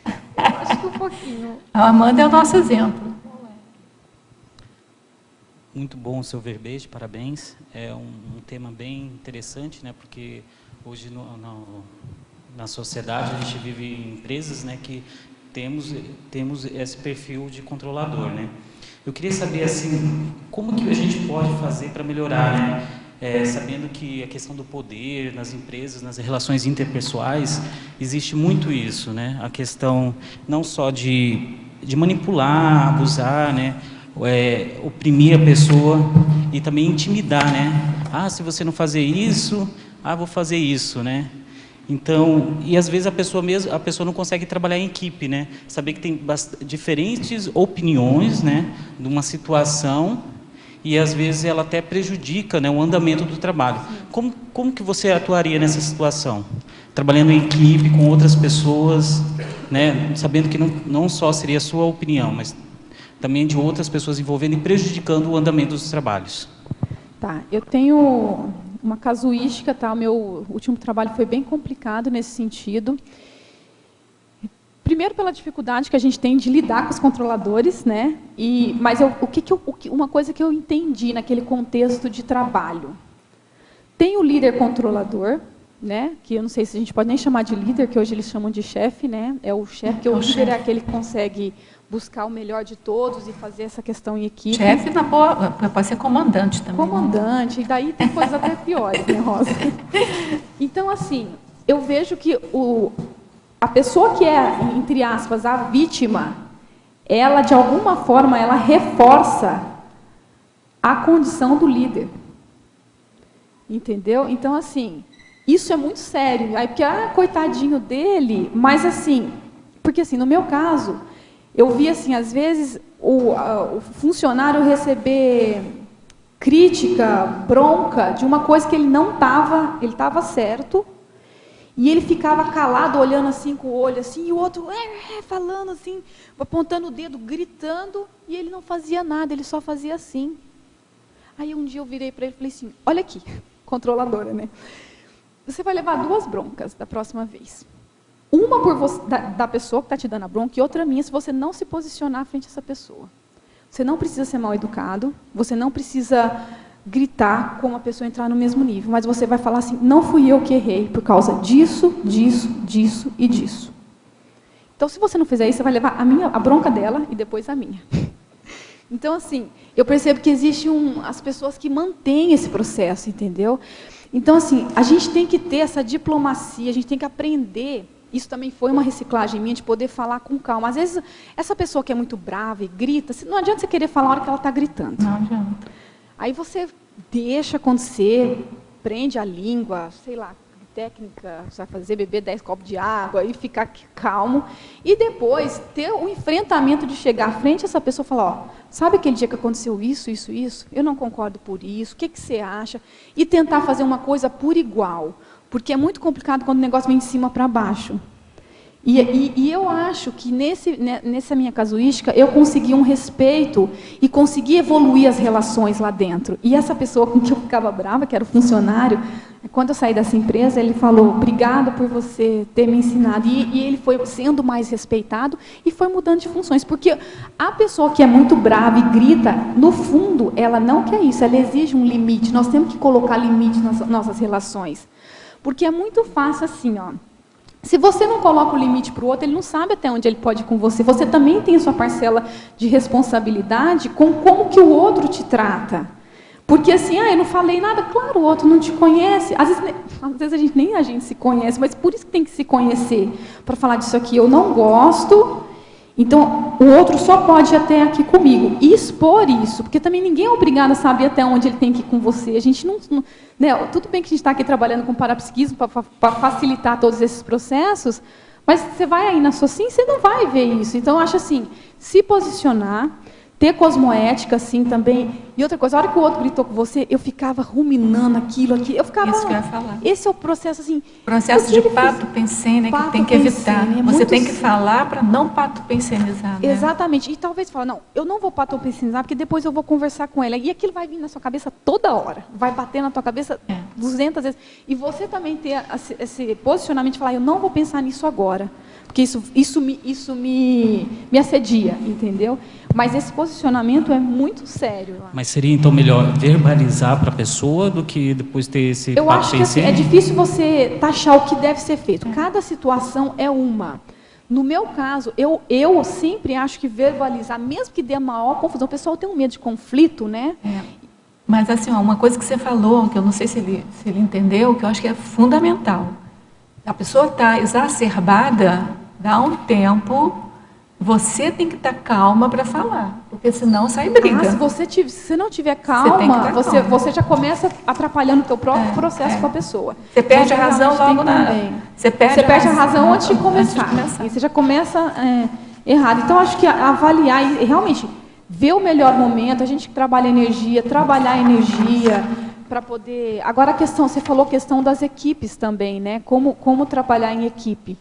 Eu acho que um pouquinho. A Amanda é o nosso exemplo. Muito bom o seu verbete, parabéns. É um tema bem interessante, né? Porque hoje na sociedade a gente vive em empresas, né, que temos esse perfil de controlador, né? Eu queria saber assim, como que a gente pode fazer para melhorar, né? Sabendo que a questão do poder nas empresas, nas relações interpessoais, existe muito isso, né? A questão não só de manipular, abusar, né? Oprimir a pessoa e também intimidar, né? Ah, se você não fazer isso, vou fazer isso, né? Então, e às vezes a pessoa não consegue trabalhar em equipe, né? Saber que tem diferentes opiniões, né, de uma situação, e às vezes ela até prejudica, né, o andamento do trabalho. Como que você atuaria nessa situação? Trabalhando em equipe com outras pessoas, né, sabendo que não só seria a sua opinião, mas também de outras pessoas envolvendo e prejudicando o andamento dos trabalhos. Tá, eu tenho uma casuística, tá? O meu último trabalho foi bem complicado nesse sentido. Primeiro pela dificuldade que a gente tem de lidar com os controladores, né? Mas uma coisa que eu entendi naquele contexto de trabalho. Tem o líder controlador, né? Que eu não sei se a gente pode nem chamar de líder, que hoje eles chamam de chefe, né? É o chefe, que o líder é aquele que consegue buscar o melhor de todos e fazer essa questão em equipe. Chefe, pode ser comandante também. Comandante, e daí tem coisas até piores, né, Rosa? Então, assim, eu vejo que a pessoa que é, entre aspas, a vítima, ela, de alguma forma, ela reforça a condição do líder. Entendeu? Então, assim, isso é muito sério. Aí, porque, coitadinho dele, mas assim, porque assim, no meu caso, eu vi assim, às vezes, o funcionário receber crítica, bronca, de uma coisa que ele estava certo, e ele ficava calado, olhando assim com o olho, assim, e o outro falando assim, apontando o dedo, gritando, e ele não fazia nada, ele só fazia assim. Aí um dia eu virei para ele e falei assim, olha aqui, controladora, né? Você vai levar 2 broncas da próxima vez. Uma por você, da pessoa que está te dando a bronca, e outra minha, se você não se posicionar à frente dessa pessoa. Você não precisa ser mal educado, você não precisa gritar com uma pessoa entrar no mesmo nível, mas você vai falar assim, não fui eu que errei, por causa disso, disso, disso e disso. Então, se você não fizer isso, você vai levar a bronca dela e depois a minha. Então, assim, eu percebo que existe as pessoas que mantêm esse processo, entendeu? Então, assim, a gente tem que ter essa diplomacia, a gente tem que aprender. Isso também foi uma reciclagem minha, de poder falar com calma. Às vezes, essa pessoa que é muito brava e grita, não adianta você querer falar a hora que ela está gritando. Não adianta. Aí você deixa acontecer, prende a língua, sei lá, técnica, você vai fazer beber 10 copos de água e ficar calmo. E depois ter o enfrentamento de chegar à frente essa pessoa e falar, ó, sabe aquele dia que aconteceu isso, isso, isso? Eu não concordo por isso, o que você acha? E tentar fazer uma coisa por igual. Porque é muito complicado quando o negócio vem de cima para baixo. E eu acho que nessa minha casuística, eu consegui um respeito e consegui evoluir as relações lá dentro. E essa pessoa com que eu ficava brava, que era o funcionário, quando eu saí dessa empresa, ele falou, obrigado por você ter me ensinado. E ele foi sendo mais respeitado e foi mudando de funções. Porque a pessoa que é muito brava e grita, no fundo, ela não quer isso, ela exige um limite. Nós temos que colocar limite nas nossas relações. Porque é muito fácil assim, ó. Se você não coloca o limite para o outro, ele não sabe até onde ele pode ir com você. Você também tem a sua parcela de responsabilidade com como que o outro te trata. Porque assim, eu não falei nada, claro, o outro não te conhece. Às vezes nem a gente se conhece, mas por isso que tem que se conhecer. Para falar disso aqui, eu não gosto, então o outro só pode ir até aqui comigo. E expor isso, porque também ninguém é obrigado a saber até onde ele tem que ir com você. A gente não né, tudo bem que a gente está aqui trabalhando com parapsiquismo para facilitar todos esses processos, mas você vai aí na sua sim, você não vai ver isso. Então, eu acho assim, se posicionar, ter cosmoética, assim, também. E outra coisa, a hora que o outro gritou com você, eu ficava ruminando aquilo aqui. Eu ficava. Isso que eu ia falar. Esse é o processo, assim. Processo de pato-pensene, que tem que evitar. Você tem que falar para não pato-pensenizar. Né? Exatamente. E talvez falar, não, eu não vou pato-pensenizar, porque depois eu vou conversar com ela. E aquilo vai vir na sua cabeça toda hora. Vai bater na tua cabeça 200 vezes. E você também ter esse posicionamento de falar, eu não vou pensar nisso agora. Porque isso me assedia, entendeu? Mas esse posicionamento é muito sério. Mas seria, então, melhor verbalizar para a pessoa do que depois ter esse Eu acho que assim, é difícil você taxar o que deve ser feito. Cada situação é uma. No meu caso, eu sempre acho que verbalizar, mesmo que dê maior confusão, o pessoal tem um medo de conflito, né? Mas, assim, uma coisa que você falou, que eu não sei se ele entendeu, que eu acho que é fundamental. A pessoa está exacerbada, dá um tempo, você tem que estar calma para falar, porque senão sai briga. Se você não tiver calma, você já começa atrapalhando o teu próprio processo com a pessoa. Você perde a razão logo Você perde a razão antes de começar. E você já começa errado. Então, acho que avaliar e realmente ver o melhor momento, a gente trabalha energia, trabalhar a energia para poder... Agora, você falou a questão das equipes também, né? Como trabalhar em equipe.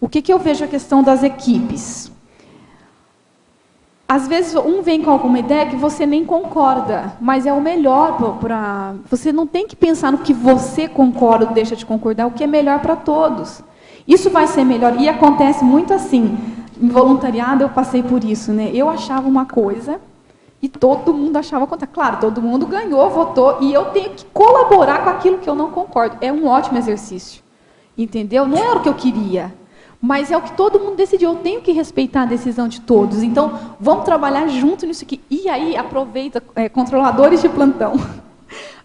O que eu vejo a questão das equipes? Às vezes, um vem com alguma ideia que você nem concorda, mas é o melhor para... Você não tem que pensar no que você concorda ou deixa de concordar, o que é melhor para todos. Isso vai ser melhor. E acontece muito assim. Em voluntariado, eu passei por isso, né? Eu achava uma coisa e todo mundo achava contrário. Claro, todo mundo ganhou, votou, e eu tenho que colaborar com aquilo que eu não concordo. É um ótimo exercício. Entendeu? Não era o que eu queria. Mas é o que todo mundo decidiu. Eu tenho que respeitar a decisão de todos. Então, vamos trabalhar junto nisso aqui. E aí, aproveita, controladores de plantão.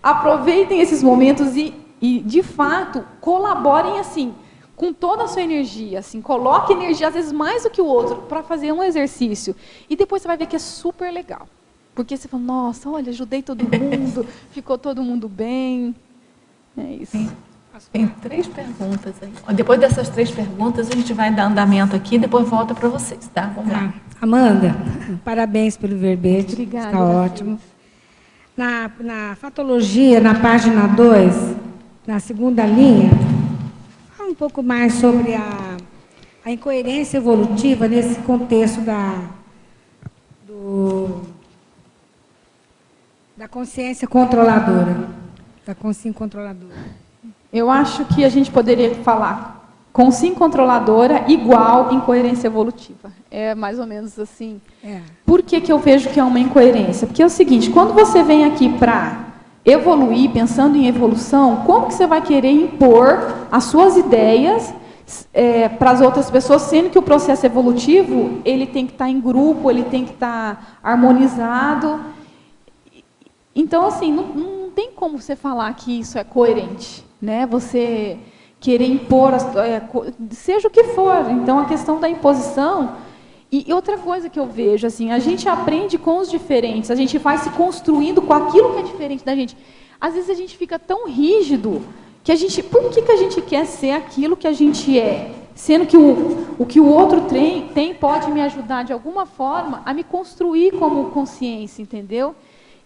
Aproveitem esses momentos e, de fato, colaborem assim, com toda a sua energia. Assim, coloque energia, às vezes, mais do que o outro, para fazer um exercício. E depois você vai ver que é super legal. Porque você fala, nossa, olha, ajudei todo mundo, ficou todo mundo bem. É isso. Sim. Tem 3 perguntas aí. Depois dessas 3 perguntas, a gente vai dar andamento aqui e depois volta para vocês, tá? Vamos lá. Amanda, parabéns pelo verbete. Obrigada. Está ótimo. Na fatologia, na página 2, na segunda linha, fala um pouco mais sobre a incoerência evolutiva nesse contexto da consciência controladora. Da consciência controladora. Eu acho que a gente poderia falar consciência controladora igual incoerência evolutiva. É mais ou menos assim. Por que eu vejo que é uma incoerência? Porque é o seguinte, quando você vem aqui para evoluir, pensando em evolução, como que você vai querer impor as suas ideias para as outras pessoas, sendo que o processo evolutivo ele tem que estar em grupo, ele tem que estar harmonizado. Então, assim, não tem como você falar que isso é coerente, né? Você querer impor, seja o que for. Então, a questão da imposição. E outra coisa que eu vejo, assim, a gente aprende com os diferentes, a gente vai se construindo com aquilo que é diferente da gente. Às vezes a gente fica tão rígido que por que a gente quer ser aquilo que a gente é? Sendo que o que o outro tem pode me ajudar de alguma forma a me construir como consciência, entendeu?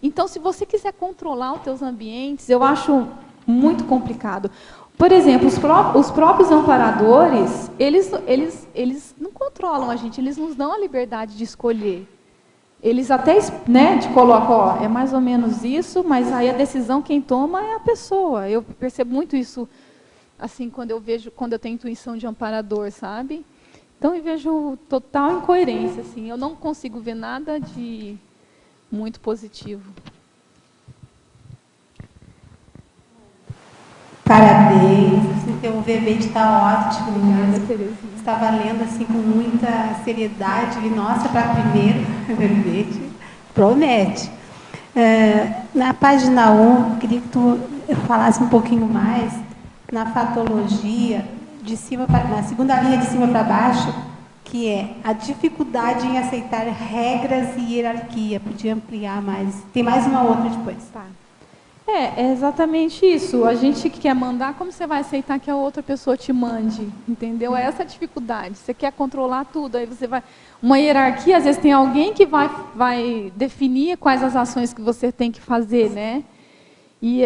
Então, se você quiser controlar os teus ambientes, eu acho muito complicado. Por exemplo, os próprios amparadores, eles não controlam a gente, eles nos dão a liberdade de escolher. Eles até, né, te colocam, é mais ou menos isso, mas aí a decisão quem toma é a pessoa. Eu percebo muito isso, assim, quando eu tenho intuição de amparador, sabe? Então eu vejo total incoerência, assim, eu não consigo ver nada de muito positivo. Parabéns, assim, teu verbete está ótimo. Terezinha. Estava lendo assim com muita seriedade. E, nossa, para primeiro verbete, promete. Na página 1, queria que tu falasse um pouquinho mais na fatologia, na segunda linha de cima para baixo, que é a dificuldade em aceitar regras e hierarquia. Podia ampliar mais. Tem mais uma outra depois. Tá. É exatamente isso. A gente que quer mandar, como você vai aceitar que a outra pessoa te mande? Entendeu? É essa a dificuldade. Você quer controlar tudo, aí você vai... Uma hierarquia, às vezes tem alguém que vai definir quais as ações que você tem que fazer, né? E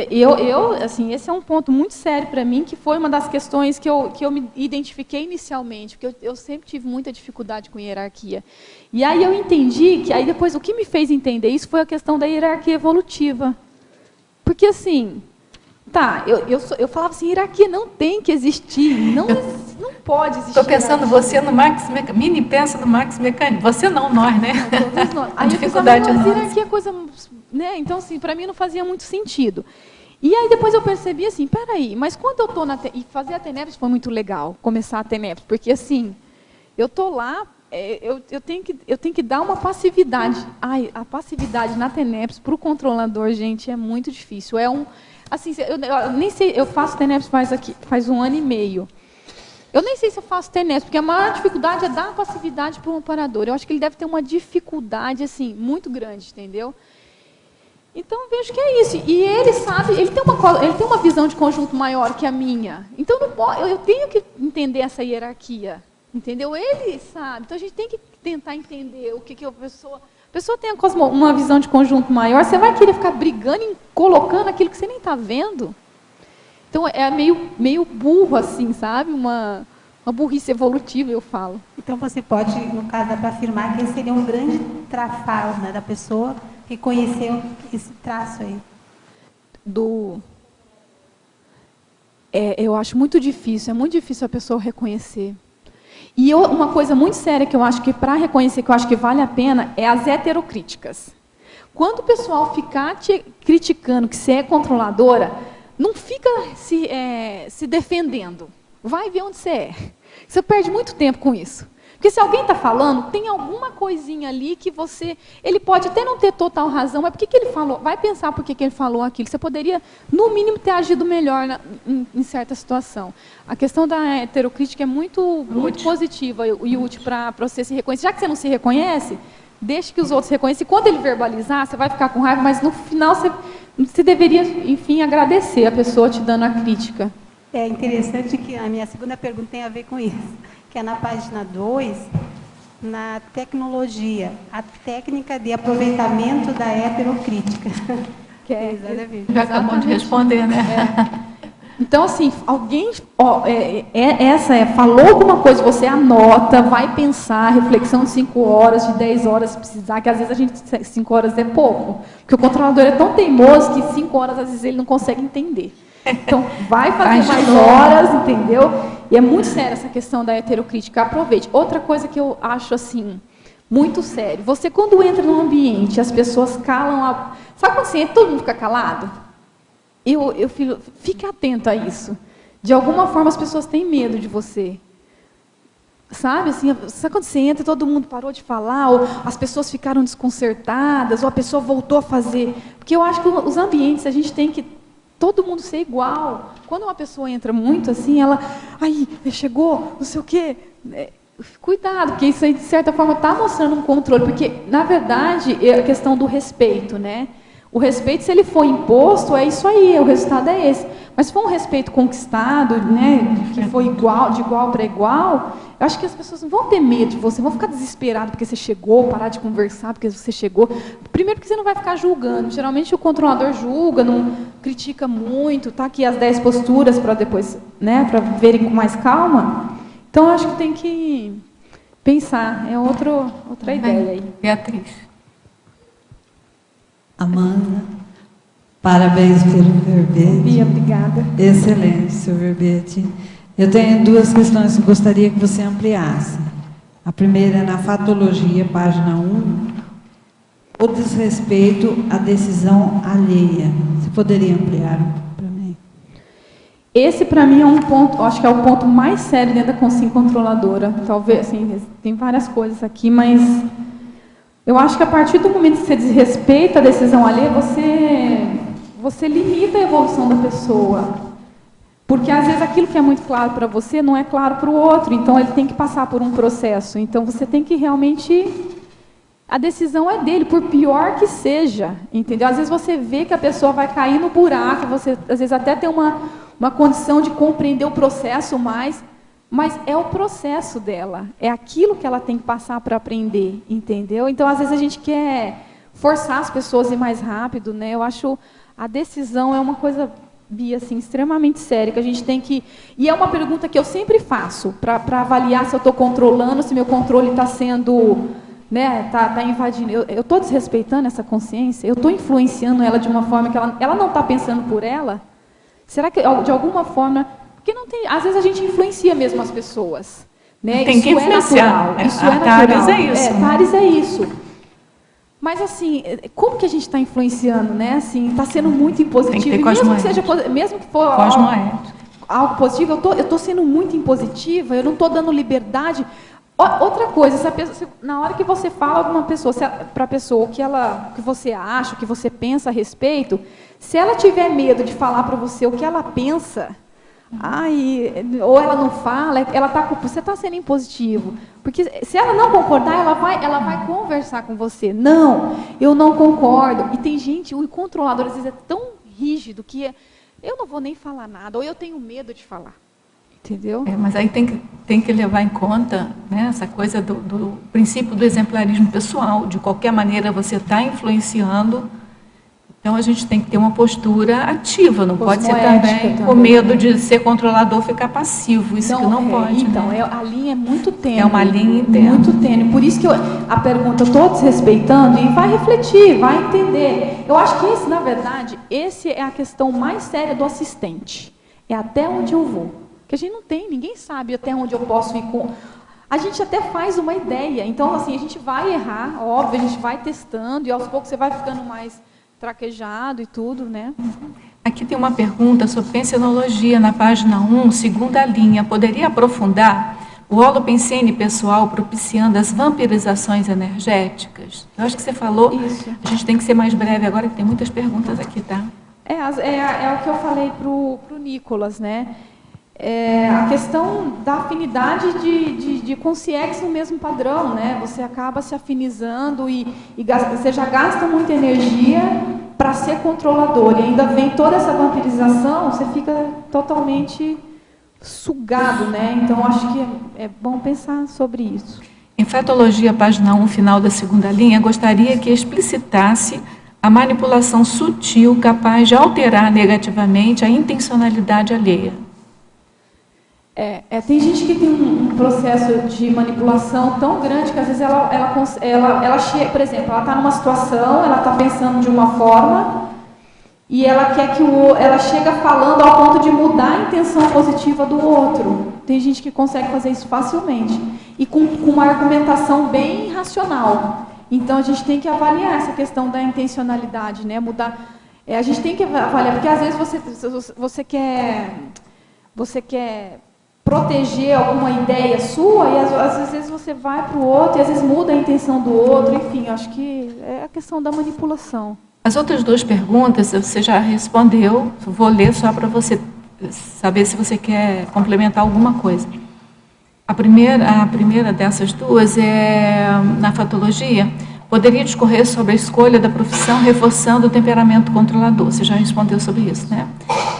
assim, esse é um ponto muito sério para mim, que foi uma das questões que eu me identifiquei inicialmente, porque eu sempre tive muita dificuldade com hierarquia. E aí eu entendi que, aí depois, o que me fez entender isso foi a questão da hierarquia evolutiva. Porque, assim, eu falava assim, hierarquia não tem que existir, não pode existir. Estou pensando você no Max Mecânico, Mini pensa no Max Mecânico, você não, nós, né? Todos nós. A dificuldade é nossa. Hierarquia é coisa, né? Então, assim, para mim não fazia muito sentido. E aí depois eu percebi assim, peraí, mas quando eu estou e fazer a TENEPS foi muito legal, começar a TENEPS, porque assim, eu estou lá, eu tenho que dar uma passividade. Ai, a passividade na TENEPS para o controlador, gente, é muito difícil. Assim, eu nem sei, eu faço TENEPS faz 1 ano e meio. Eu nem sei se eu faço TENEPS, porque a maior dificuldade é dar passividade para o amparador. Eu acho que ele deve ter uma dificuldade assim muito grande, entendeu? Então vejo que é isso. E ele sabe, ele tem uma visão de conjunto maior que a minha. Então eu tenho que entender essa hierarquia. Entendeu? Ele sabe. Então a gente tem que tentar entender o que a pessoa tem uma visão de conjunto maior, você vai querer ficar brigando e colocando aquilo que você nem está vendo. Então é meio burro assim, sabe? Uma burrice evolutiva, eu falo. Então você pode, no caso, dá para afirmar que esse seria um grande trafal, né, da pessoa reconhecer esse traço aí. Eu acho muito difícil, é muito difícil a pessoa reconhecer. E uma coisa muito séria que eu acho que, para reconhecer, que eu acho que vale a pena, é as heterocríticas. Quando o pessoal ficar te criticando que você é controladora, não fica se defendendo. Vai ver onde você é. Você perde muito tempo com isso. Porque se alguém está falando, tem alguma coisinha ali que ele pode até não ter total razão, mas por que ele falou? Vai pensar por que ele falou aquilo. Você poderia, no mínimo, ter agido melhor em certa situação. A questão da heterocrítica é muito positiva e útil para você se reconhecer. Já que você não se reconhece, deixe que os outros reconheçam. E quando ele verbalizar, você vai ficar com raiva, mas no final você deveria, enfim, agradecer a pessoa te dando a crítica. É interessante que a minha segunda pergunta tem a ver com isso, que é na página 2, na tecnologia, a técnica de aproveitamento da heterocrítica. Que é, já acabou de responder, né? Então, assim, alguém falou alguma coisa, você anota, vai pensar, reflexão de 5 horas, de 10 horas, se precisar, que às vezes 5 horas é pouco. Porque o controlador é tão teimoso que 5 horas, às vezes, ele não consegue entender. Então, vai fazer mais horas, entendeu? E é muito séria essa questão da heterocrítica. Aproveite. Outra coisa que eu acho, assim, muito sério. Você, quando entra num ambiente, as pessoas calam... Sabe quando assim, todo mundo fica calado? Fique atento a isso. De alguma forma, as pessoas têm medo de você. sabe, assim, sabe quando você entra e todo mundo parou de falar, ou as pessoas ficaram desconcertadas, ou a pessoa voltou a fazer. Porque eu acho que os ambientes, a gente tem que todo mundo ser igual. Quando uma pessoa entra muito assim, ela, aí, chegou, não sei o quê. Cuidado, porque isso aí, de certa forma, está mostrando um controle. Porque, na verdade, é a questão do respeito, né? O respeito, se ele for imposto, é isso aí, o resultado é esse. Mas se for um respeito conquistado, né, que foi igual, de igual para igual, eu acho que as pessoas não vão ter medo de você, vão ficar desesperadas porque você chegou, parar de conversar porque você chegou. Primeiro porque você não vai ficar julgando. Geralmente o controlador julga, não critica muito, tá aqui as 10 posturas para depois, né, para verem com mais calma. Então eu acho que tem que pensar, é outra ideia aí. Beatriz. Amanda, parabéns pelo verbete. Bia, obrigada. Excelente, seu verbete. Eu tenho 2 questões que eu gostaria que você ampliasse. A primeira é na fatologia, página 1, o desrespeito à decisão alheia. Você poderia ampliar para mim? Esse, para mim, é um ponto, acho que é o ponto mais sério dentro da consciência controladora. Talvez, assim, tem várias coisas aqui, mas eu acho que a partir do momento que você desrespeita a decisão alheia, você limita a evolução da pessoa. Porque, às vezes, aquilo que é muito claro para você não é claro para o outro. Então, ele tem que passar por um processo. Então, você tem que realmente... A decisão é dele, por pior que seja. Entendeu? Às vezes, você vê que a pessoa vai cair no buraco. Você, às vezes, até tem uma condição de compreender o processo mais. Mas é o processo dela. É aquilo que ela tem que passar para aprender. Entendeu? Então, às vezes, a gente quer forçar as pessoas a ir mais rápido, né? Eu acho a decisão é uma coisa... Bia, assim, extremamente séria, que a gente tem que... E é uma pergunta que eu sempre faço, para avaliar se eu estou controlando, se meu controle está sendo... Né, tá invadindo. Eu estou desrespeitando essa consciência? Eu estou influenciando ela de uma forma que ela não está pensando por ela? Será que, de alguma forma... Porque não tem... Às vezes a gente influencia mesmo as pessoas. Né? Tem que influenciar. Isso é natural. Thares é isso. Thares é isso. Mas, assim, como que a gente está influenciando, né? Assim, está sendo muito impositivo. Mesmo que for algo positivo, eu tô sendo muito impositiva, eu não estou dando liberdade. Outra coisa, na hora que você fala para a pessoa o que você acha, o que você pensa a respeito, se ela tiver medo de falar para você o que ela pensa... ou ela não fala, você está sendo impositivo. Porque se ela não concordar, ela vai conversar com você. Não, eu não concordo. E tem gente, o controlador às vezes é tão rígido que eu não vou nem falar nada, ou eu tenho medo de falar. Entendeu? Mas aí tem que levar em conta, né, essa coisa do princípio do exemplarismo pessoal. De qualquer maneira, você está influenciando. Então, a gente tem que ter uma postura ativa, não pode ser também com medo de ser controlador, ficar passivo, isso que não pode. Então, né? A linha é muito tênue. É uma linha interna. Muito tênue. Por isso que a pergunta, eu estou desrespeitando, e vai refletir, vai entender. Eu acho que na verdade, esse é a questão mais séria do assistente. É até onde eu vou. Porque a gente não tem, ninguém sabe até onde eu posso ir com... A gente até faz uma ideia. Então, assim, a gente vai errar, óbvio, a gente vai testando, e aos poucos você vai ficando mais... traquejado e tudo, né? Aqui tem uma pergunta sobre pensenologia, na página 1, segunda linha. Poderia aprofundar o holopensene pessoal propiciando as vampirizações energéticas? Eu acho que você falou. Isso. A gente tem que ser mais breve agora, que tem muitas perguntas aqui, tá? É o que eu falei pro Nicolas, né? A questão da afinidade de consciência no mesmo padrão, né? Você acaba se afinizando e você já gasta muita energia para ser controlador, e ainda vem toda essa vampirização, você fica totalmente sugado, né? Então, acho que é bom pensar sobre isso. Em Fetologia, página 1, final da segunda linha, gostaria que explicitasse a manipulação sutil capaz de alterar negativamente a intencionalidade alheia. Tem gente que tem um processo de manipulação tão grande que às vezes ela chega, por exemplo, ela está numa situação, ela está pensando de uma forma e ela quer que ela chega falando ao ponto de mudar a intenção positiva do outro. Tem gente que consegue fazer isso facilmente e com uma argumentação bem racional. Então a gente tem que avaliar essa questão da intencionalidade, né? Mudar. A gente tem que avaliar, porque às vezes você quer proteger alguma ideia sua e às vezes você vai para o outro e às vezes muda a intenção do outro, enfim, acho que é a questão da manipulação. As outras duas perguntas você já respondeu, vou ler só para você saber se você quer complementar alguma coisa. A primeira dessas duas é na fatologia. Poderia discorrer sobre a escolha da profissão reforçando o temperamento controlador. Você já respondeu sobre isso, né?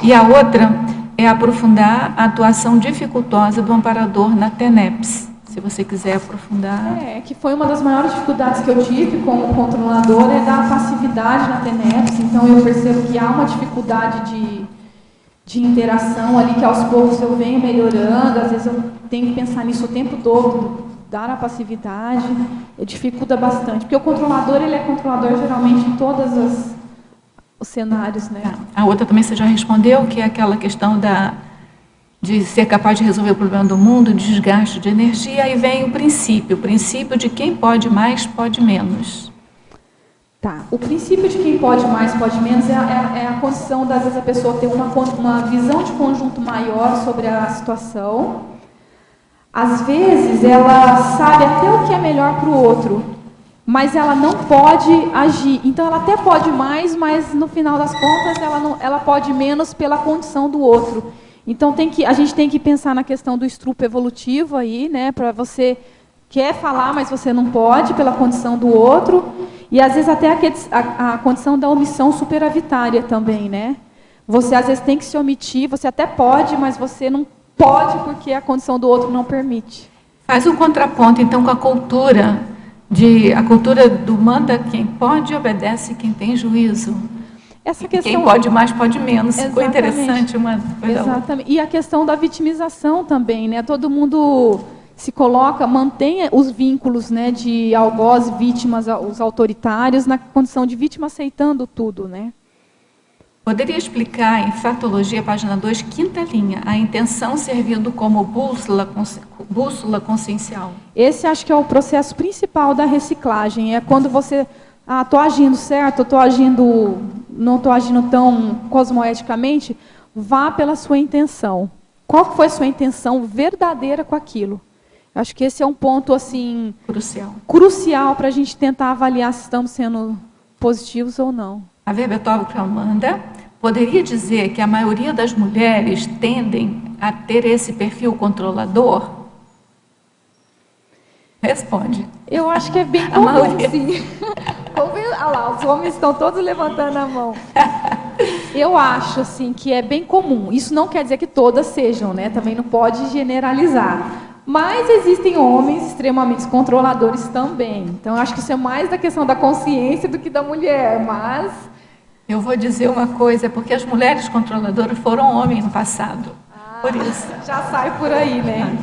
E a outra é aprofundar a atuação dificultosa do amparador na TENEPS. Se você quiser aprofundar. Que foi uma das maiores dificuldades que eu tive como controlador, é da passividade na TENEPS. Então, eu percebo que há uma dificuldade de interação ali, que aos poucos eu venho melhorando. Às vezes eu tenho que pensar nisso o tempo todo, dar a passividade, dificulta bastante. Porque o controlador, ele é controlador geralmente em todos os cenários, né? A outra também você já respondeu, que é aquela questão de ser capaz de resolver o problema do mundo, desgaste de energia. Aí vem o princípio de quem pode mais, pode menos. Tá. O princípio de quem pode mais, pode menos é a condição, às vezes, a pessoa ter uma visão de conjunto maior sobre a situação. Às vezes, ela sabe até o que é melhor para o outro, mas ela não pode agir. Então, ela até pode mais, mas, no final das contas, ela pode menos pela condição do outro. Então, a gente tem que pensar na questão do estrupo evolutivo aí, né, para você quer falar, mas você não pode pela condição do outro. E, às vezes, até a condição da omissão superavitária também, né? Você, às vezes, tem que se omitir, você até pode, mas você não pode porque a condição do outro não permite. Faz um contraponto, então, com a cultura do manda quem pode e obedece quem tem juízo. Essa questão, quem pode mais, pode menos. Exatamente. Ficou interessante uma coisa. Exatamente. E a questão da vitimização também, né? Todo mundo se coloca, mantém os vínculos, né, de algoz, vítimas, os autoritários, na condição de vítima, aceitando tudo, né? Poderia explicar em Fatologia, página 2, quinta linha, a intenção servindo como bússola consciencial? Esse acho que é o processo principal da reciclagem. É quando você, estou agindo certo, não estou agindo tão cosmoeticamente, vá pela sua intenção. Qual foi a sua intenção verdadeira com aquilo? Acho que esse é um ponto assim crucial para a gente tentar avaliar se estamos sendo positivos ou não. A Verbetov Amanda poderia dizer que a maioria das mulheres tendem a ter esse perfil controlador? Responde. Eu acho que é bem comum, sim. Olha lá, os homens estão todos levantando a mão. Eu acho assim que é bem comum. Isso não quer dizer que todas sejam, né? Também não pode generalizar. Mas existem homens extremamente controladores também. Então, acho que isso é mais da questão da consciência do que da mulher. Mas eu vou dizer uma coisa, porque as mulheres controladoras foram homens no passado. Por isso. Já sai por aí, né?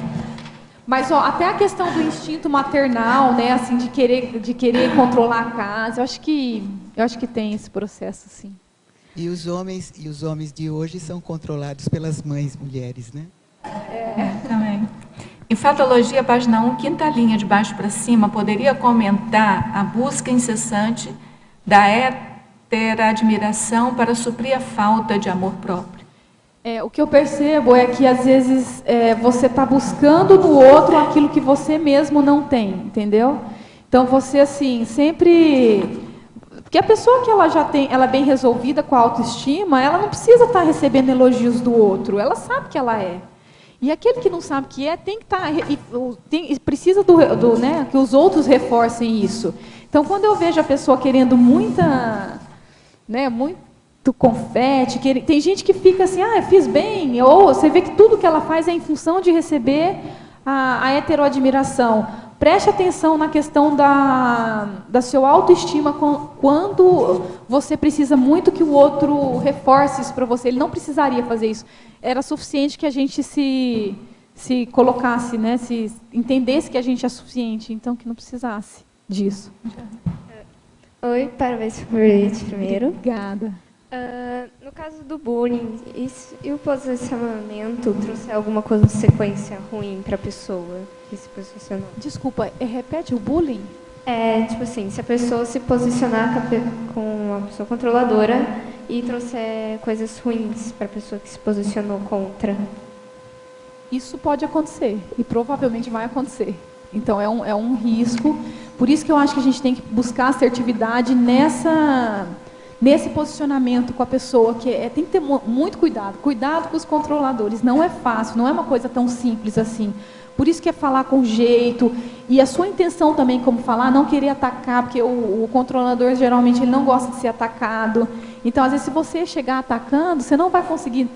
Mas até a questão do instinto maternal, né, assim, de querer controlar a casa, eu acho que tem esse processo, sim. E os homens de hoje são controlados pelas mães mulheres, né? Também. Em Fatologia, página 1, quinta linha, de baixo para cima, poderia comentar a busca incessante da heteradmiração para suprir a falta de amor próprio. O que eu percebo é que, às vezes, você está buscando no outro aquilo que você mesmo não tem, entendeu? Então, você, assim, sempre... Porque a pessoa que ela é bem resolvida com a autoestima, ela não precisa estar recebendo elogios do outro, ela sabe que ela é. E aquele que não sabe que é, tem que estar... precisa né, que os outros reforcem isso. Então, quando eu vejo a pessoa querendo muito confete, tem gente que fica assim, eu fiz bem, ou você vê que tudo que ela faz é em função de receber a heteroadmiração. Preste atenção na questão da sua autoestima quando você precisa muito que o outro reforce isso para você. Ele não precisaria fazer isso. Era suficiente que a gente se colocasse, né, se entendesse que a gente é suficiente, então que não precisasse disso. Oi, parabéns por verbete primeiro. Obrigada. No caso do bullying, e o posicionamento trouxe alguma consequência ruim para a pessoa que se posicionou? Desculpa, repete o bullying? Tipo assim, se a pessoa se posicionar com uma pessoa controladora e trouxer coisas ruins para a pessoa que se posicionou contra. isso pode acontecer, e provavelmente vai acontecer. Então, é um risco. Por isso que eu acho que a gente tem que buscar assertividade nesse posicionamento com a pessoa, que tem que ter muito cuidado. Cuidado com os controladores. Não é fácil, não é uma coisa tão simples assim. Por isso que é falar com jeito. E a sua intenção também, como falar, não querer atacar, porque o controlador, geralmente, ele não gosta de ser atacado. Então, às vezes, se você chegar atacando, você não vai conseguir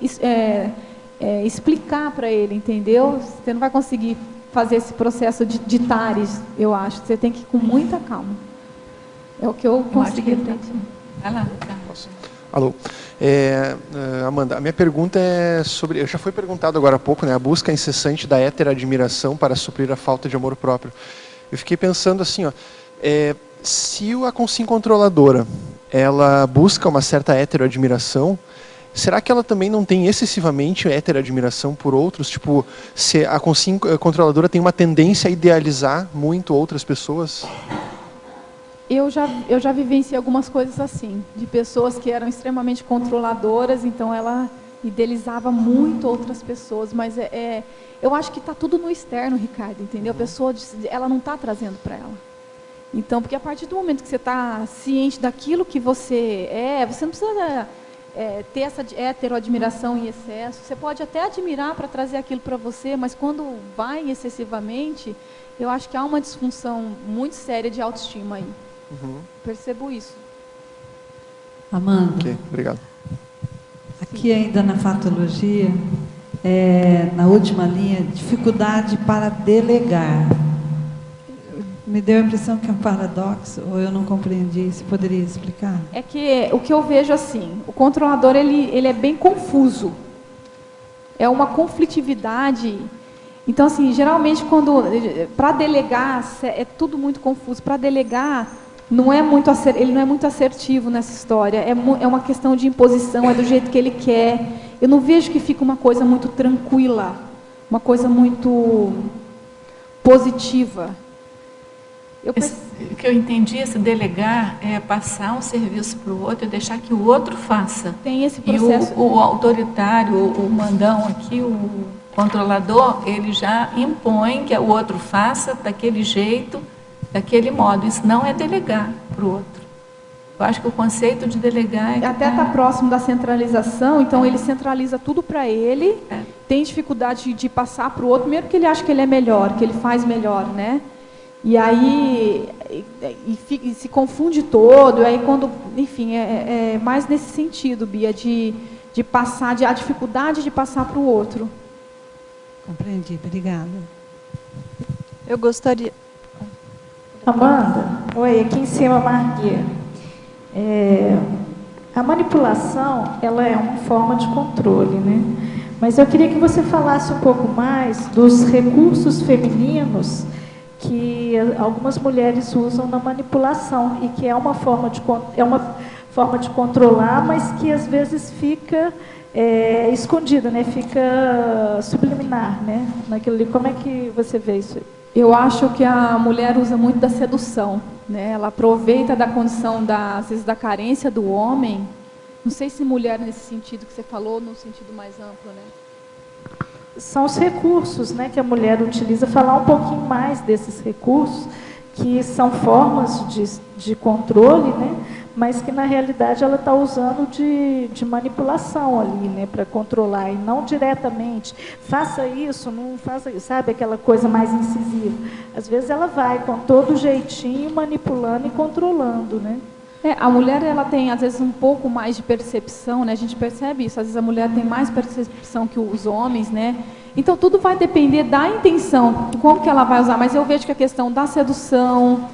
explicar para ele, entendeu? Você não vai conseguir fazer esse processo de tares, eu acho. Você tem que ir com muita calma. É o que eu consegui aprender. Vai lá. Alô. Amanda, a minha pergunta é sobre... Já foi perguntado agora há pouco, né? A busca incessante da heteroadmiração para suprir a falta de amor próprio. Eu fiquei pensando assim, ó, se a consciência controladora, ela busca uma certa heteroadmiração, será que ela também não tem excessivamente heteroadmiração por outros? Tipo, se a consciência controladora tem uma tendência a idealizar muito outras pessoas? Eu já vivenciei algumas coisas assim, de pessoas que eram extremamente controladoras, então ela idealizava muito outras pessoas, mas eu acho que está tudo no externo, Ricardo, entendeu? A pessoa, ela não está trazendo para ela. Então, porque a partir do momento que você está ciente daquilo que você você não precisa ter essa heteroadmiração em excesso. Você pode até admirar para trazer aquilo para você, mas quando vai excessivamente, eu acho que há uma disfunção muito séria de autoestima aí. Percebo isso. Amanda. Ok, obrigado. Aqui ainda na fatologia, na última linha, dificuldade para delegar. Me deu a impressão que é um paradoxo, ou eu não compreendi. Você poderia explicar? É que o que eu vejo assim, o controlador ele é bem confuso. É uma conflitividade. Então, assim, geralmente para delegar é tudo muito confuso. Para delegar ele não é muito assertivo nessa história. É uma questão de imposição, é do jeito que ele quer. Eu não vejo que fica uma coisa muito tranquila, uma coisa muito positiva. O que eu entendi, esse delegar é passar um serviço para o outro e deixar que o outro faça. Tem esse processo. E o autoritário, o mandão aqui, o controlador, ele já impõe que o outro faça daquele jeito, daquele modo. Isso não é delegar para o outro. Eu acho que o conceito de delegar até está próximo da centralização, então ele centraliza tudo para ele, tem dificuldade de passar para o outro, mesmo que ele acha que ele é melhor, que ele faz melhor, né? E aí e se confunde todo, aí quando, enfim, é mais nesse sentido, Bia, de passar, a dificuldade de passar para o outro. Compreendi, obrigada. Eu gostaria... Amanda, oi, aqui em cima, Marguia. A manipulação, ela é uma forma de controle, né? Mas eu queria que você falasse um pouco mais dos recursos femininos que algumas mulheres usam na manipulação e que é uma forma de controlar, mas que às vezes fica escondida, né? Fica subliminar, né? Naquilo ali. Como é que você vê isso aí? Eu acho que a mulher usa muito da sedução, né? Ela aproveita da condição, às vezes, da carência do homem. Não sei se mulher nesse sentido que você falou, no sentido mais amplo, né? São os recursos, né, que a mulher utiliza. Falar um pouquinho mais desses recursos, que são formas de controle, né, mas que, na realidade, ela está usando de manipulação ali, né, para controlar, e não diretamente. Faça isso, não faça isso, sabe, aquela coisa mais incisiva. Às vezes ela vai com todo jeitinho manipulando e controlando, né? A mulher, ela tem, às vezes, um pouco mais de percepção, né? A gente percebe isso, às vezes a mulher tem mais percepção que os homens, né? Então, tudo vai depender da intenção, como que ela vai usar. Mas eu vejo que a questão da sedução,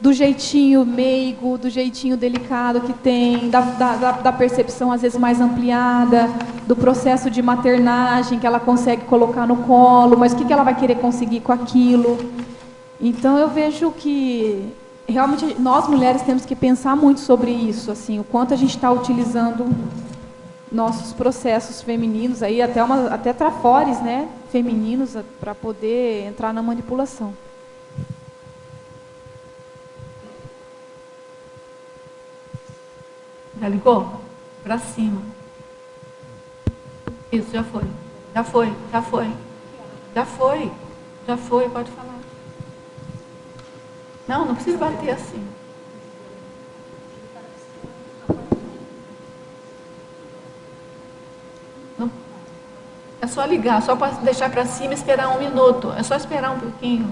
do jeitinho meigo, do jeitinho delicado que tem, da percepção, às vezes, mais ampliada, do processo de maternagem, que ela consegue colocar no colo, mas o que ela vai querer conseguir com aquilo. Então, eu vejo que... realmente, nós mulheres temos que pensar muito sobre isso, assim, o quanto a gente está utilizando nossos processos femininos, aí, até trafores, né, femininos, para poder entrar na manipulação. Já ligou? Para cima. Isso, já foi. Já foi. Já foi, pode falar. Não precisa bater assim. Não. É só ligar, só para deixar para cima e esperar 1 minuto. É só esperar um pouquinho.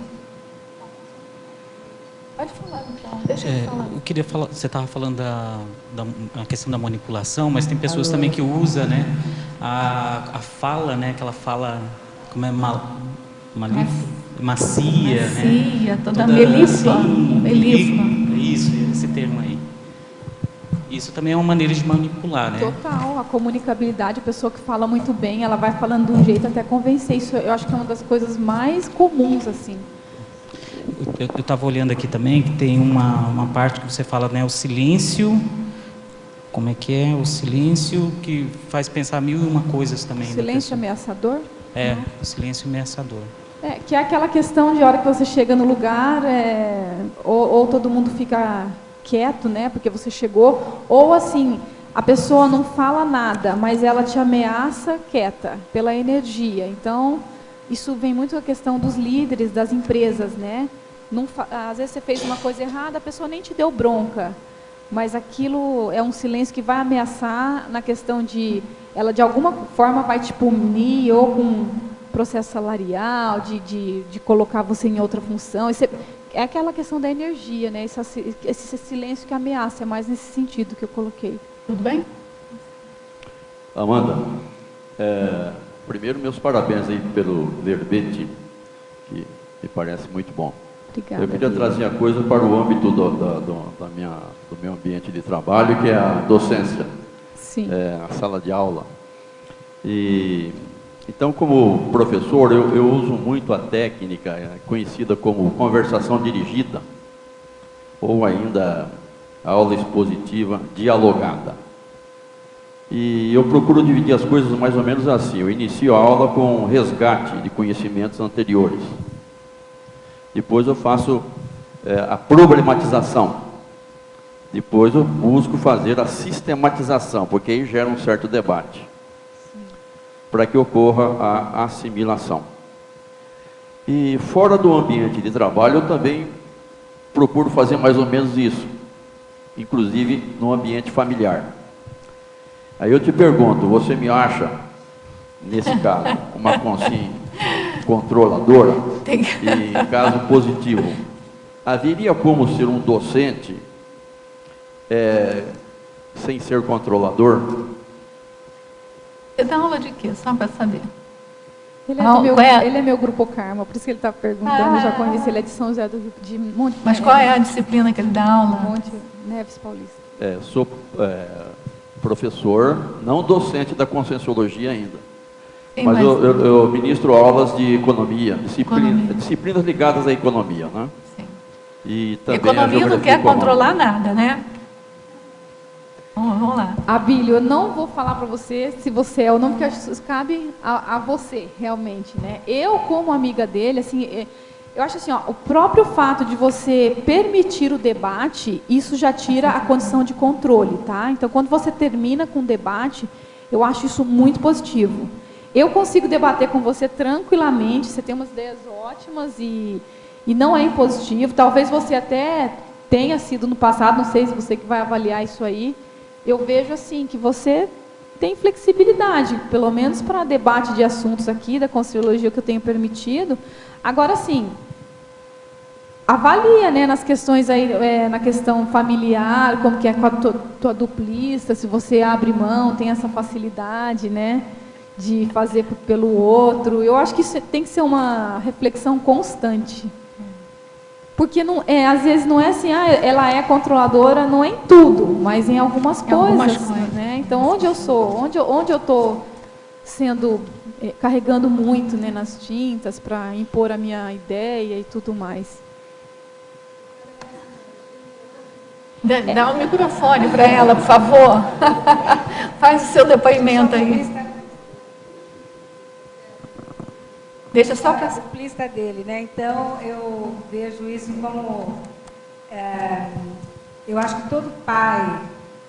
Pode falar, então. Deixa eu falar. Eu queria falar, você estava falando da questão da manipulação, mas tem pessoas também que usam, né, a fala, né, aquela fala, como é, macia, né? Toda melíflua. Isso, esse termo aí. Isso também é uma maneira de manipular, né? Total, a comunicabilidade, a pessoa que fala muito bem, ela vai falando de um jeito até convencer. Isso eu acho que é uma das coisas mais comuns, assim. Eu estava olhando aqui também, que tem uma parte que você fala, né, o silêncio, como é que é? O silêncio que faz pensar 1001 coisas também. Silêncio ameaçador? O silêncio ameaçador. Que é aquela questão de hora que você chega no lugar, ou todo mundo fica quieto, né, porque você chegou, ou assim, a pessoa não fala nada, mas ela te ameaça quieta, pela energia. Então, isso vem muito da questão dos líderes, das empresas, né? Às vezes você fez uma coisa errada, a pessoa nem te deu bronca, mas aquilo é um silêncio que vai ameaçar na questão de, ela de alguma forma vai te punir, ou com processo salarial, de colocar você em outra função. É aquela questão da energia, né? Esse silêncio que ameaça, é mais nesse sentido que eu coloquei. Tudo bem? Amanda, primeiro meus parabéns aí pelo verbete, que me parece muito bom. Obrigada. Eu queria trazer a coisa para o âmbito do meu ambiente de trabalho, que é a docência. Sim. A sala de aula. Então, como professor, eu uso muito a técnica conhecida como conversação dirigida, ou ainda aula expositiva dialogada. E eu procuro dividir as coisas mais ou menos assim. Eu inicio a aula com um resgate de conhecimentos anteriores. Depois eu faço a problematização. Depois eu busco fazer a sistematização, porque aí gera um certo debate, para que ocorra a assimilação. E fora do ambiente de trabalho, eu também procuro fazer mais ou menos isso, inclusive no ambiente familiar. Aí eu te pergunto, você me acha, nesse caso, uma consciência controladora? E em caso positivo, haveria como ser um docente sem ser controlador? Você dá aula de quê? Só para saber. Ele é meu grupo Karma, por isso que ele está perguntando. Eu já conheci, ele é de São José de Monte. Mas qual é a disciplina que ele dá aula? Monte Neves Paulista. Sou professor, não docente da Conscienciologia ainda. Sim, mas eu ministro aulas de economia, disciplinas ligadas à economia, né? Sim. E também economia não quer controlar nada, né? Vamos lá. Abílio, eu não vou falar para você se você é ou não, porque acho que isso cabe a você, realmente, né? Eu, como amiga dele, assim, eu acho assim, o próprio fato de você permitir o debate, isso já tira a condição de controle, tá? Então, quando você termina com o debate, eu acho isso muito positivo. Eu consigo debater com você tranquilamente, você tem umas ideias ótimas e não é impositivo. Talvez você até tenha sido no passado, não sei se você que vai avaliar isso aí. Eu vejo assim que você tem flexibilidade, pelo menos para debate de assuntos aqui da Conscienciologia que eu tenho permitido. Agora sim, avalia, né, nas questões aí, na questão familiar, como que é com a tua duplista, se você abre mão, tem essa facilidade, né, de fazer pelo outro. Eu acho que isso tem que ser uma reflexão constante. Porque não, às vezes não é assim, ela é controladora, não é em tudo, mas em algumas coisas. Né? Então, onde eu sou? Onde eu estou sendo, carregando muito, né, nas tintas para impor a minha ideia e tudo mais. Dá um microfone para ela, por favor. Faz o seu depoimento aí. Deixa só para a duplista dele, né? Então eu vejo isso como eu acho que todo pai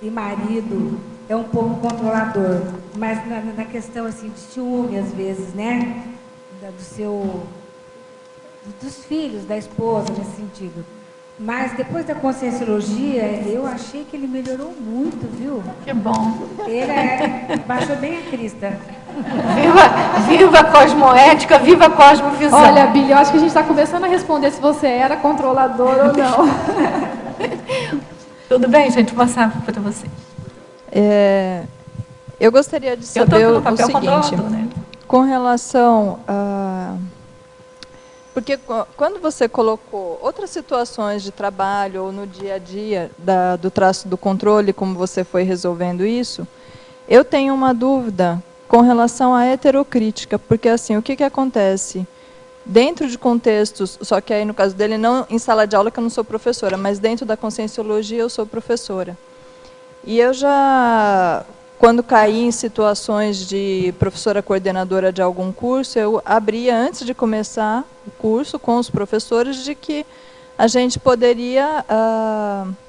e marido é um pouco controlador, mas na questão assim de ciúme às vezes, né? dos filhos, da esposa, nesse sentido. Mas depois da Conscienciologia, eu achei que ele melhorou muito, viu? Que bom. Ele baixou bem a crista. Viva a cosmoética, viva a cosmovisão. Olha, Bíblia, eu acho que a gente está começando a responder se você era controlador ou não. Tudo bem, gente? Vou passar para você. Eu gostaria de saber o seguinte, né? Com relação a... Porque quando você colocou outras situações de trabalho ou no dia a dia do traço do controle, como você foi resolvendo isso, eu tenho uma dúvida com relação à heterocrítica, porque assim, o que acontece? Dentro de contextos, só que aí no caso dele, não em sala de aula, que eu não sou professora, mas dentro da Conscienciologia eu sou professora. E eu já, quando caí em situações de professora coordenadora de algum curso, eu abria, antes de começar o curso, com os professores, de que a gente poderia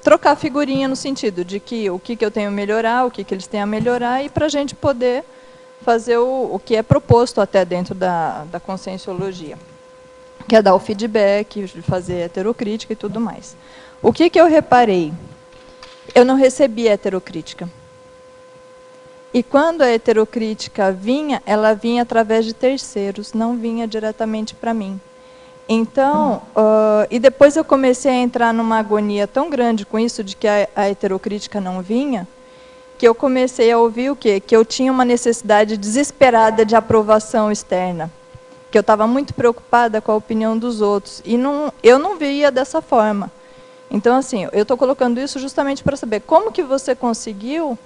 trocar figurinha no sentido de que o que eu tenho a melhorar, o que eles têm a melhorar, e para a gente poder fazer o que é proposto até dentro da Conscienciologia, que é dar o feedback, fazer heterocrítica e tudo mais. O que eu reparei? Eu não recebi heterocrítica. E quando a heterocrítica vinha, ela vinha através de terceiros, não vinha diretamente para mim. Então, e depois eu comecei a entrar numa agonia tão grande com isso, de que a heterocrítica não vinha, que eu comecei a ouvir o quê? Que eu tinha uma necessidade desesperada de aprovação externa, que eu estava muito preocupada com a opinião dos outros, e eu não via dessa forma. Então, assim, eu estou colocando isso justamente para saber como que você conseguiu,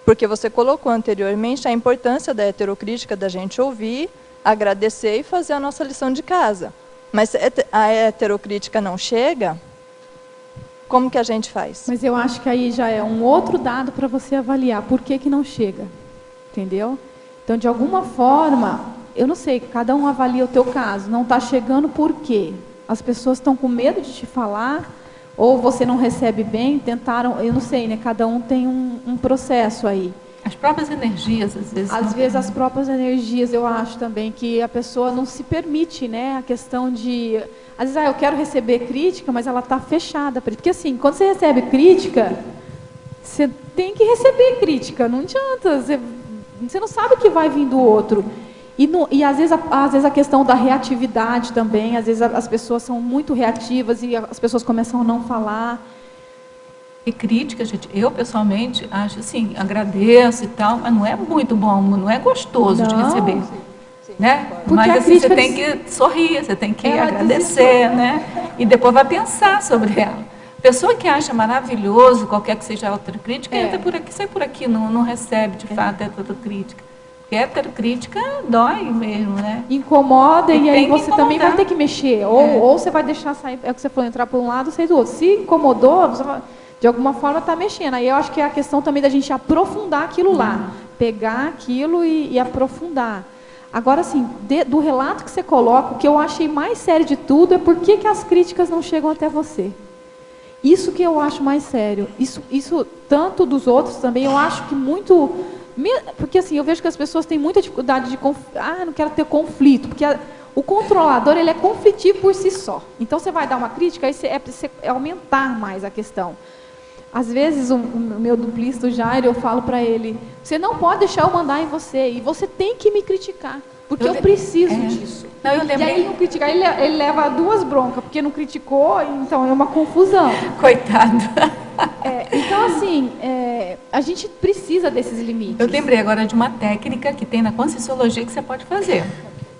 porque você colocou anteriormente a importância da heterocrítica, da gente ouvir, agradecer e fazer a nossa lição de casa. Mas a heterocrítica não chega, como que a gente faz? Mas eu acho que aí já é um outro dado para você avaliar por que não chega, entendeu? Então, de alguma forma, eu não sei, cada um avalia o teu caso, não está chegando por quê? As pessoas estão com medo de te falar, ou você não recebe bem, tentaram, eu não sei, né? Cada um tem um processo aí. As próprias energias, às vezes. Às vezes as próprias energias, eu acho também, que a pessoa não se permite, né? A questão de... Às vezes, eu quero receber crítica, mas ela está fechada. Porque assim, quando você recebe crítica, você tem que receber crítica, não adianta. Você não sabe o que vai vir do outro. E às vezes a questão da reatividade também, às vezes as pessoas são muito reativas e as pessoas começam a não falar. E crítica, gente, eu pessoalmente acho assim, agradeço e tal, mas não é muito bom, não é gostoso de receber. Sim, né? Mas assim, você tem que sorrir, você tem que agradecer, né? E depois vai pensar sobre ela. Pessoa que acha maravilhoso, qualquer que seja a outra crítica, entra por aqui, sai por aqui, não recebe de fato a outra crítica. Porque a heterocrítica dói mesmo, né? Incomoda e aí você também vai ter que mexer. Ou você vai deixar sair, é o que você falou, entrar por um lado e sair do outro. Se incomodou, você vai, de alguma forma está mexendo. Aí eu acho que é a questão também da gente aprofundar aquilo lá. Pegar aquilo e aprofundar. Agora, assim, do relato que você coloca, o que eu achei mais sério de tudo é por que as críticas não chegam até você. Isso que eu acho mais sério. Isso tanto dos outros também, eu acho que muito... Porque assim, eu vejo que as pessoas têm muita dificuldade de... não quero ter conflito, porque o controlador, ele é conflitivo por si só. Então, você vai dar uma crítica, aí você aumentar mais a questão. Às vezes, o meu duplista, o Jair, eu falo para ele, você não pode deixar eu mandar em você, e você tem que me criticar, porque eu preciso disso. Não, eu lembrei... E aí, ele não criticar, ele leva 2 broncas, porque não criticou, então é uma confusão. Coitado. Então, assim, a gente precisa desses limites. Eu lembrei agora de uma técnica que tem na Conscienciologia que você pode fazer.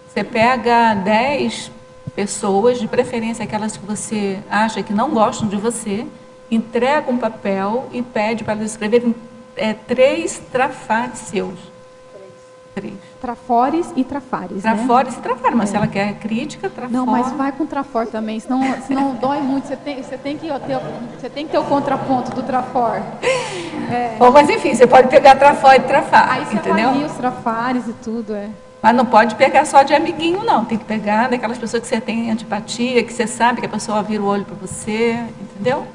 Você pega 10 pessoas, de preferência aquelas que você acha que não gostam de você, entrega um papel e pede para eles escreverem 3 trafares seus. 3. Trafores e trafares, Trafores e trafares, mas se ela quer crítica, trafora. Não, mas vai com trafor também, senão dói muito. Você tem que ter o contraponto do trafor. Bom, mas enfim, você pode pegar trafor e trafar, aí você entendeu? avalia os trafares e tudo, Mas não pode pegar só de amiguinho, não. Tem que pegar daquelas pessoas que você tem antipatia, que você sabe que a pessoa vira o olho para você, entendeu?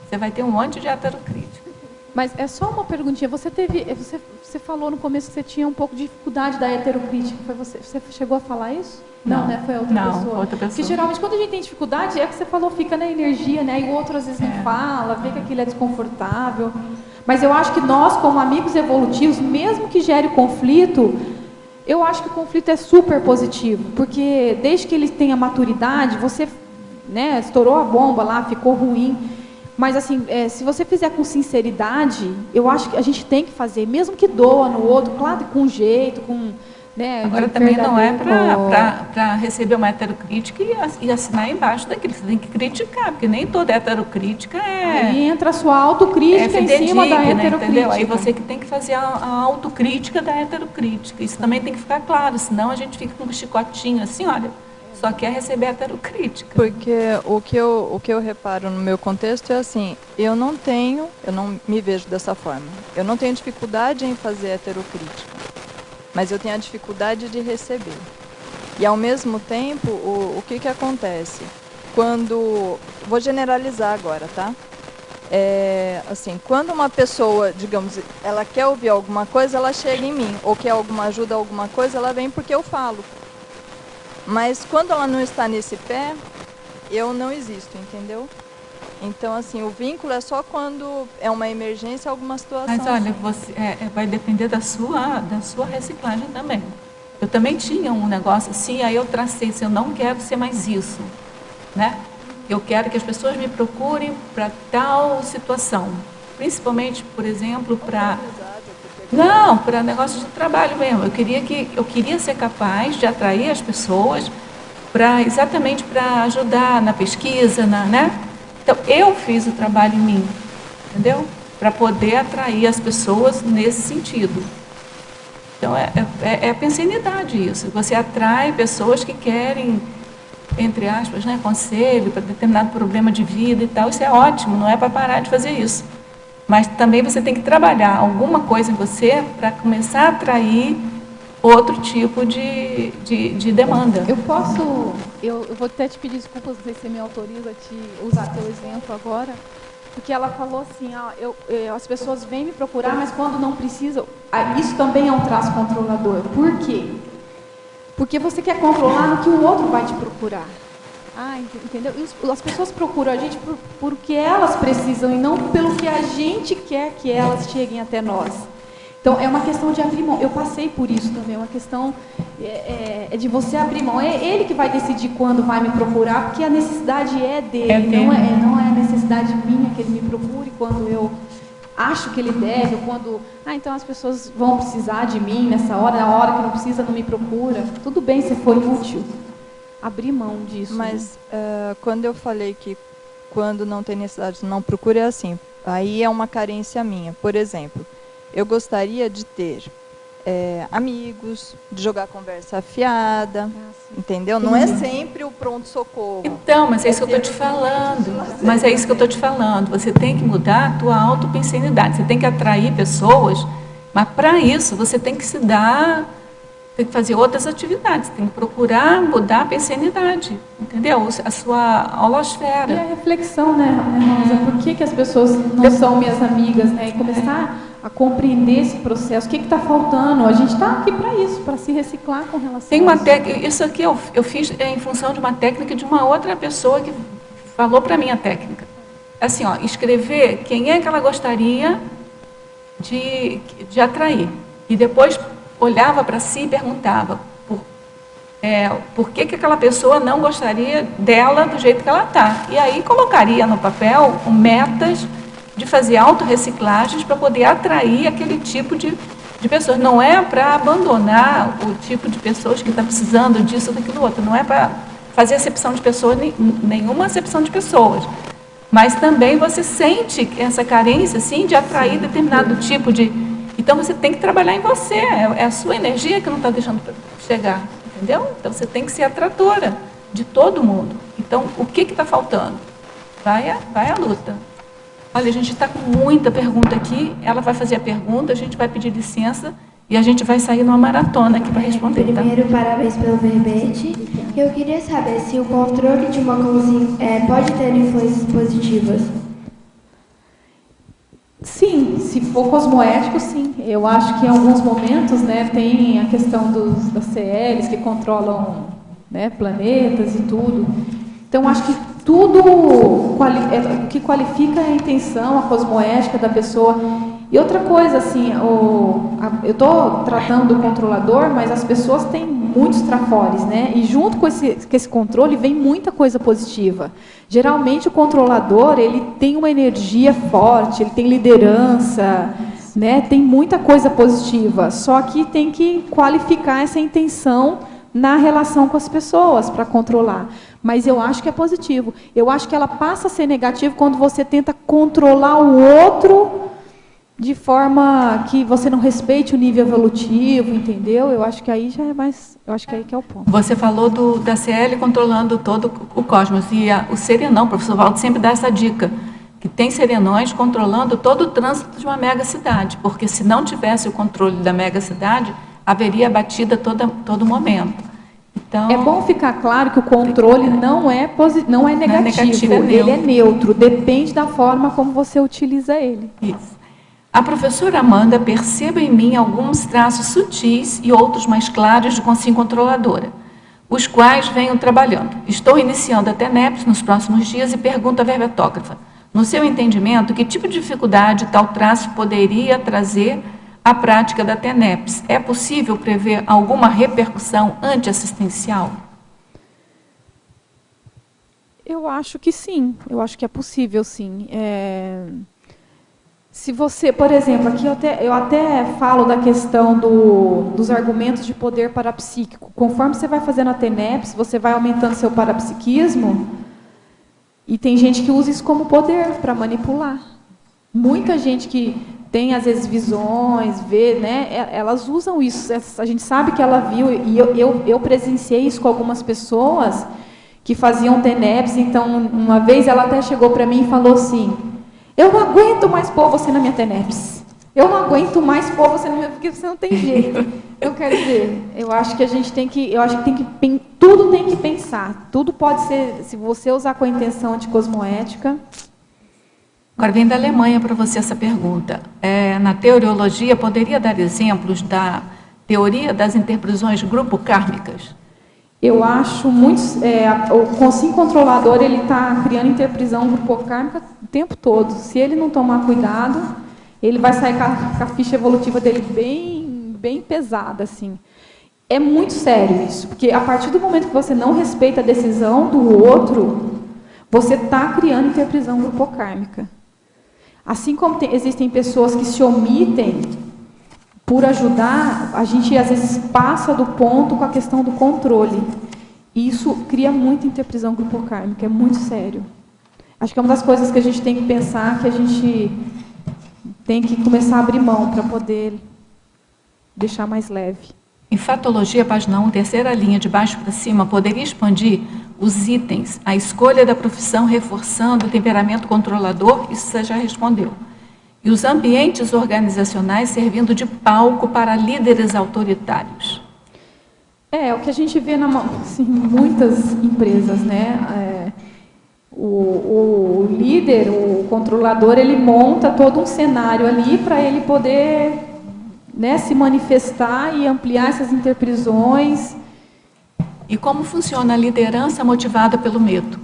Você vai ter um monte de heterocrítica. Mas é só uma perguntinha. Você você falou no começo que você tinha um pouco de dificuldade da heterocrítica. Foi você? Você chegou a falar isso? Não, né? Foi a outra pessoa. Outra pessoa. Porque geralmente quando a gente tem dificuldade, é que você falou, fica na energia, né? E o outro às vezes não fala, vê que aquilo é desconfortável. Mas eu acho que nós, como amigos evolutivos, mesmo que gere conflito, eu acho que o conflito é super positivo. Porque desde que ele tenha maturidade, você, né, estourou a bomba lá, ficou ruim. Mas, assim, se você fizer com sinceridade, eu acho que a gente tem que fazer, mesmo que doa no outro, claro, com jeito, com... Né, agora também não é para receber uma heterocrítica e assinar embaixo daquilo. Você tem que criticar, porque nem toda heterocrítica é... Aí entra a sua autocrítica em cima da heterocrítica. Entendeu? Aí você que tem que fazer a autocrítica da heterocrítica. Isso também tem que ficar claro, senão a gente fica com um chicotinho assim, olha... Só quer receber heterocrítica. Porque o que eu reparo no meu contexto é assim, eu não me vejo dessa forma. Eu não tenho dificuldade em fazer heterocrítica, mas eu tenho a dificuldade de receber. E ao mesmo tempo, o que acontece? Vou generalizar agora, tá? Assim, quando uma pessoa, digamos, ela quer ouvir alguma coisa, ela chega em mim, ou quer alguma ajuda, alguma coisa, ela vem porque eu falo. Mas quando ela não está nesse pé, eu não existo, entendeu? Então, assim, o vínculo é só quando é uma emergência, alguma situação. Mas olha, vai depender da sua reciclagem também. Eu também tinha um negócio assim, aí eu tracei, eu não quero ser mais isso, né? Eu quero que as pessoas me procurem para tal situação. Principalmente, por exemplo, para negócio de trabalho mesmo. Eu queria ser capaz de atrair as pessoas exatamente para ajudar na pesquisa, né? Então, eu fiz o trabalho em mim, entendeu? Para poder atrair as pessoas nesse sentido. Então, é pensanidade isso. Você atrai pessoas que querem, entre aspas, né, conselho para determinado problema de vida e tal. Isso é ótimo, não é para parar de fazer isso. Mas também você tem que trabalhar alguma coisa em você para começar a atrair outro tipo de demanda. Eu vou até te pedir desculpas, não sei se você me autoriza a te usar teu exemplo agora, porque ela falou assim, as pessoas vêm me procurar, mas quando não precisam, isso também é um traço controlador. Por quê? Porque você quer controlar no que o outro vai te procurar. Entendeu? E as pessoas procuram a gente por o que elas precisam e não pelo que a gente quer que elas cheguem até nós. Então, é uma questão de abrir mão. Eu passei por isso também, é uma questão de você abrir mão. É ele que vai decidir quando vai me procurar, porque a necessidade é dele, não é a necessidade minha que ele me procure quando eu acho que ele deve, ou quando... então as pessoas vão precisar de mim nessa hora, na hora que não precisa, não me procura. Tudo bem se for útil. Abrir mão disso. Mas quando eu falei que quando não tem necessidade, não procure, é assim. Aí é uma carência minha. Por exemplo, eu gostaria de ter amigos, de jogar conversa afiada, entendeu? Não é sempre o pronto-socorro. Então, mas é isso que eu estou te falando. Você tem que mudar a tua autopensanidade. Você tem que atrair pessoas, mas para isso você tem que se dar... Tem que fazer outras atividades, tem que procurar mudar a pensanidade, entendeu? A sua holosfera. E a reflexão, né, Rosa? Por que as pessoas não são minhas amigas, né? E começar a compreender esse processo. O que está faltando? A gente está aqui para isso, para se reciclar com relação a isso. Isso aqui eu fiz em função de uma técnica de uma outra pessoa que falou para mim a técnica. Assim, escrever quem é que ela gostaria de atrair. E depois... olhava para si e perguntava por que aquela pessoa não gostaria dela do jeito que ela está. E aí colocaria no papel metas de fazer autorreciclagens para poder atrair aquele tipo de pessoas. Não é para abandonar o tipo de pessoas que está precisando disso ou daquilo outro. Não é para fazer acepção de pessoas, nenhuma acepção de pessoas. Mas também você sente essa carência assim, de atrair determinado tipo de... Então, você tem que trabalhar em você. É a sua energia que não está deixando chegar, entendeu? Então, você tem que ser atratora de todo mundo. Então, o que está faltando? Vai à luta. Olha, a gente está com muita pergunta aqui. Ela vai fazer a pergunta, a gente vai pedir licença e a gente vai sair numa maratona aqui para responder. Primeiro, parabéns pelo verbete. Eu queria saber se o controle de uma consciência pode ter influências positivas. Sim, se for cosmoético, sim. Eu acho que em alguns momentos, né, tem a questão das CLs que controlam, né, planetas e tudo. Então, acho que tudo que qualifica a intenção, a cosmoética da pessoa. E outra coisa, assim, eu estou tratando do controlador, mas as pessoas têm muitos trafores, né? E junto com esse controle vem muita coisa positiva. Geralmente o controlador, ele tem uma energia forte, ele tem liderança, né? Tem muita coisa positiva, só que tem que qualificar essa intenção na relação com as pessoas para controlar. Mas eu acho que é positivo. Eu acho que ela passa a ser negativa quando você tenta controlar o outro de forma que você não respeite o nível evolutivo, entendeu? Eu acho que aí já é mais... Eu acho que aí que é o ponto. Você falou da CL controlando todo o cosmos. E o serenão, o professor Valdo sempre dá essa dica, que tem serenões controlando todo o trânsito de uma megacidade, porque se não tivesse o controle da megacidade, haveria batida todo momento. Então, é bom ficar claro que o controle não é negativo, ele é neutro, depende da forma como você utiliza ele. Isso. A professora Amanda percebe em mim alguns traços sutis e outros mais claros de consciência controladora, os quais venho trabalhando. Estou iniciando a TENEPS nos próximos dias e pergunto à verbetógrafa, no seu entendimento, que tipo de dificuldade tal traço poderia trazer à prática da TENEPS? É possível prever alguma repercussão antiassistencial? Eu acho que sim, eu acho que é possível, sim. Se você, por exemplo, aqui eu até falo da questão dos argumentos de poder parapsíquico. Conforme você vai fazendo a TENEPS, você vai aumentando seu parapsiquismo, e tem gente que usa isso como poder para manipular. Muita gente que tem, às vezes, visões, vê, né? Elas usam isso. A gente sabe que ela viu, e eu presenciei isso com algumas pessoas que faziam TENEPS. Então, uma vez ela até chegou para mim e falou assim: eu não aguento mais pôr você na minha TENEPS. Eu não aguento mais pôr você na minha... Porque você não tem jeito. Eu quero dizer, eu acho que a gente tem que... tudo tem que pensar. Tudo pode ser... Se você usar com a intenção anticosmoética... Agora vem da Alemanha para você essa pergunta. Na teoriologia, poderia dar exemplos da teoria das interprisões grupo-kármicas? Eu acho muito... o consciente controlador, ele está criando interprisão grupo-kármica o tempo todo. Se ele não tomar cuidado, ele vai sair com a ficha evolutiva dele bem pesada, assim. É muito sério isso, porque a partir do momento que você não respeita a decisão do outro, você está criando interprisão grupo-kármica. Assim como existem pessoas que se omitem por ajudar, a gente às vezes passa do ponto com a questão do controle. E isso cria muita interprisão grupo-kármica, é muito sério. Acho que é uma das coisas que a gente tem que pensar, que a gente tem que começar a abrir mão para poder deixar mais leve. Em Fatologia, página 1, terceira linha, de baixo para cima, poderia expandir os itens, a escolha da profissão reforçando o temperamento controlador? Isso você já respondeu. E os ambientes organizacionais servindo de palco para líderes autoritários? É o que a gente vê em muitas empresas, né? O líder, o controlador, ele monta todo um cenário ali para ele poder, né, se manifestar e ampliar essas interprisões. E como funciona a liderança motivada pelo medo?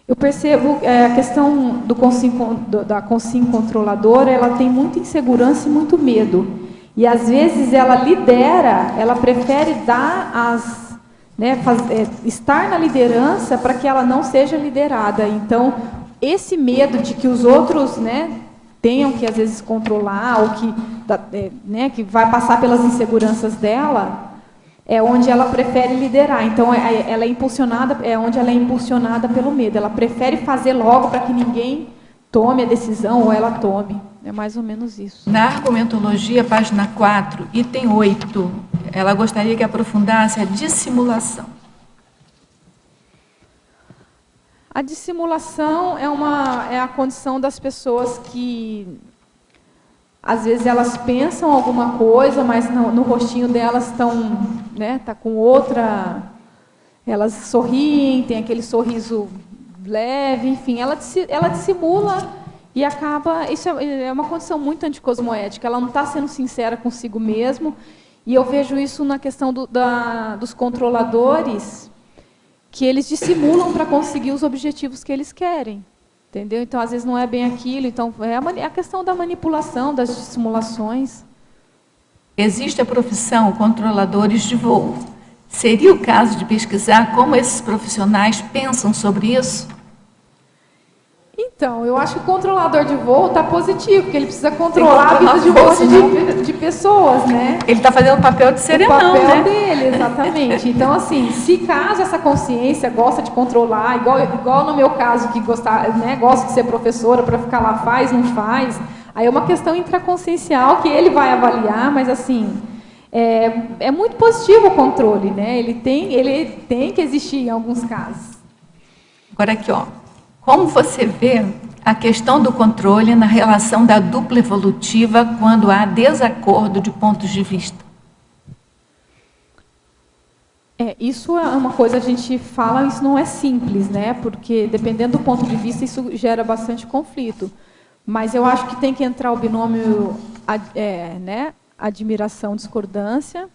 Eu percebo a questão da consciência controladora, ela tem muita insegurança e muito medo. E às vezes ela lidera, ela prefere dar estar na liderança para que ela não seja liderada. Então, esse medo de que os outros, né, tenham que às vezes controlar, ou que vai passar pelas inseguranças dela, é onde ela prefere liderar. Então, ela é impulsionada, onde ela é impulsionada pelo medo. Ela prefere fazer logo para que ninguém tome a decisão ou ela tome. É mais ou menos isso. Na argumentologia, página 4, item 8, ela gostaria que aprofundasse a dissimulação. A dissimulação é a condição das pessoas que, às vezes, elas pensam alguma coisa, mas no rostinho delas estão, né, tá com outra... Elas sorriem, tem aquele sorriso leve, enfim, ela dissimula E acaba, isso é uma condição muito anticosmoética, ela não está sendo sincera consigo mesmo, e eu vejo isso na questão dos controladores, que eles dissimulam para conseguir os objetivos que eles querem, entendeu? Então, às vezes, não é bem aquilo, então é a questão da manipulação, das dissimulações. Existe a profissão controladores de voo. Seria o caso de pesquisar como esses profissionais pensam sobre isso? Então, eu acho que o controlador de voo está positivo, porque ele precisa controlar a vida de um monte de pessoas, né? Ele está fazendo o papel de serenão, né? O papel dele, exatamente. Então, assim, se caso essa consciência gosta de controlar, igual no meu caso, que gosta de ser professora para ficar lá, faz, não faz, aí é uma questão intraconsciencial que ele vai avaliar, mas, assim, é muito positivo o controle, né? Ele tem que existir em alguns casos. Agora aqui, ó. Como você vê a questão do controle na relação da dupla evolutiva quando há desacordo de pontos de vista? Isso é uma coisa, a gente fala, isso não é simples, né? Porque dependendo do ponto de vista, isso gera bastante conflito. Mas eu acho que tem que entrar o binômio, admiração, discordância.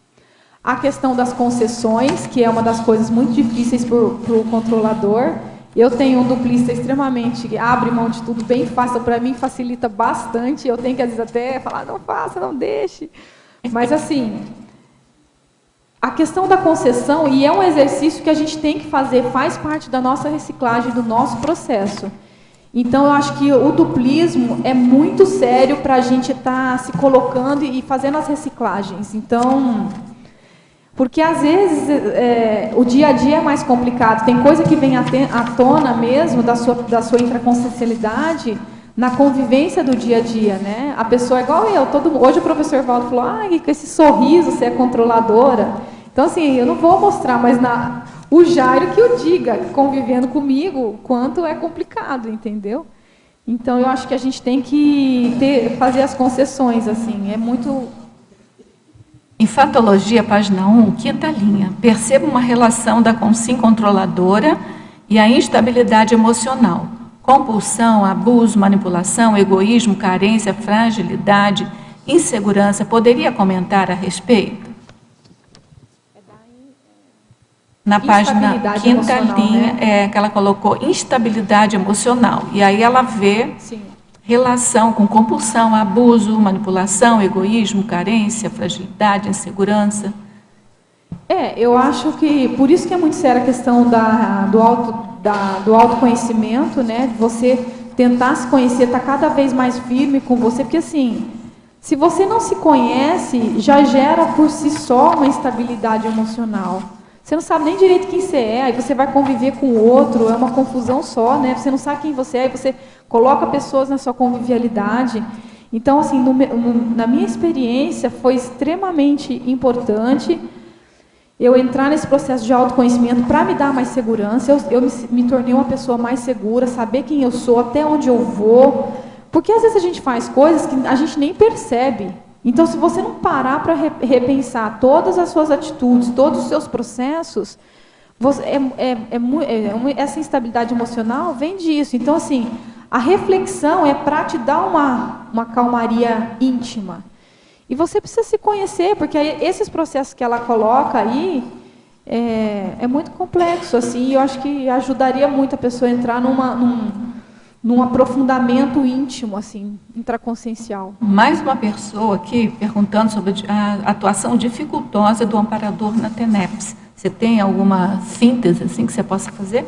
A questão das concessões, que é uma das coisas muito difíceis para o controlador. Eu tenho um duplista extremamente, abre mão de tudo bem fácil, para mim facilita bastante, eu tenho que às vezes até falar, não faça, não deixe. Mas assim, a questão da concessão, e é um exercício que a gente tem que fazer, faz parte da nossa reciclagem, do nosso processo. Então eu acho que o duplismo é muito sério para a gente estar se colocando e fazendo as reciclagens. Então... Porque, às vezes, o dia a dia é mais complicado. Tem coisa que vem à tona mesmo da sua intraconsciencialidade na convivência do dia a dia, né? A pessoa é igual eu. Hoje o professor Valdo falou, com esse sorriso você é controladora. Então, assim, eu não vou mostrar, mas o Jairo que o diga, convivendo comigo, quanto é complicado, entendeu? Então, eu acho que a gente tem que fazer as concessões, assim, é muito... Em Fatologia, página 1, quinta linha, perceba uma relação da consciência controladora e a instabilidade emocional. Compulsão, abuso, manipulação, egoísmo, carência, fragilidade, insegurança. Poderia comentar a respeito? Na página quinta linha, né? Que ela colocou instabilidade emocional. E aí ela vê... Sim. Relação com compulsão, abuso, manipulação, egoísmo, carência, fragilidade, insegurança. Eu acho que, por isso que é muito séria a questão do autoconhecimento, né? De você tentar se conhecer, estar cada vez mais firme com você, porque assim, se você não se conhece, já gera por si só uma instabilidade emocional. Você não sabe nem direito quem você é, aí você vai conviver com o outro, é uma confusão só, né? Você não sabe quem você é, aí você coloca pessoas na sua convivialidade. Então, assim, na minha experiência, foi extremamente importante eu entrar nesse processo de autoconhecimento para me dar mais segurança. Eu me tornei uma pessoa mais segura, saber quem eu sou, até onde eu vou. Porque às vezes a gente faz coisas que a gente nem percebe. Então, se você não parar para repensar todas as suas atitudes, todos os seus processos, essa instabilidade emocional vem disso. Então, assim, a reflexão é para te dar uma calmaria íntima. E você precisa se conhecer, porque esses processos que ela coloca aí é muito complexo, assim, e eu acho que ajudaria muito a pessoa a entrar num aprofundamento íntimo, assim, intraconsciencial. Mais uma pessoa aqui perguntando sobre a atuação dificultosa do amparador na TENEPS. Você tem alguma síntese assim que você possa fazer?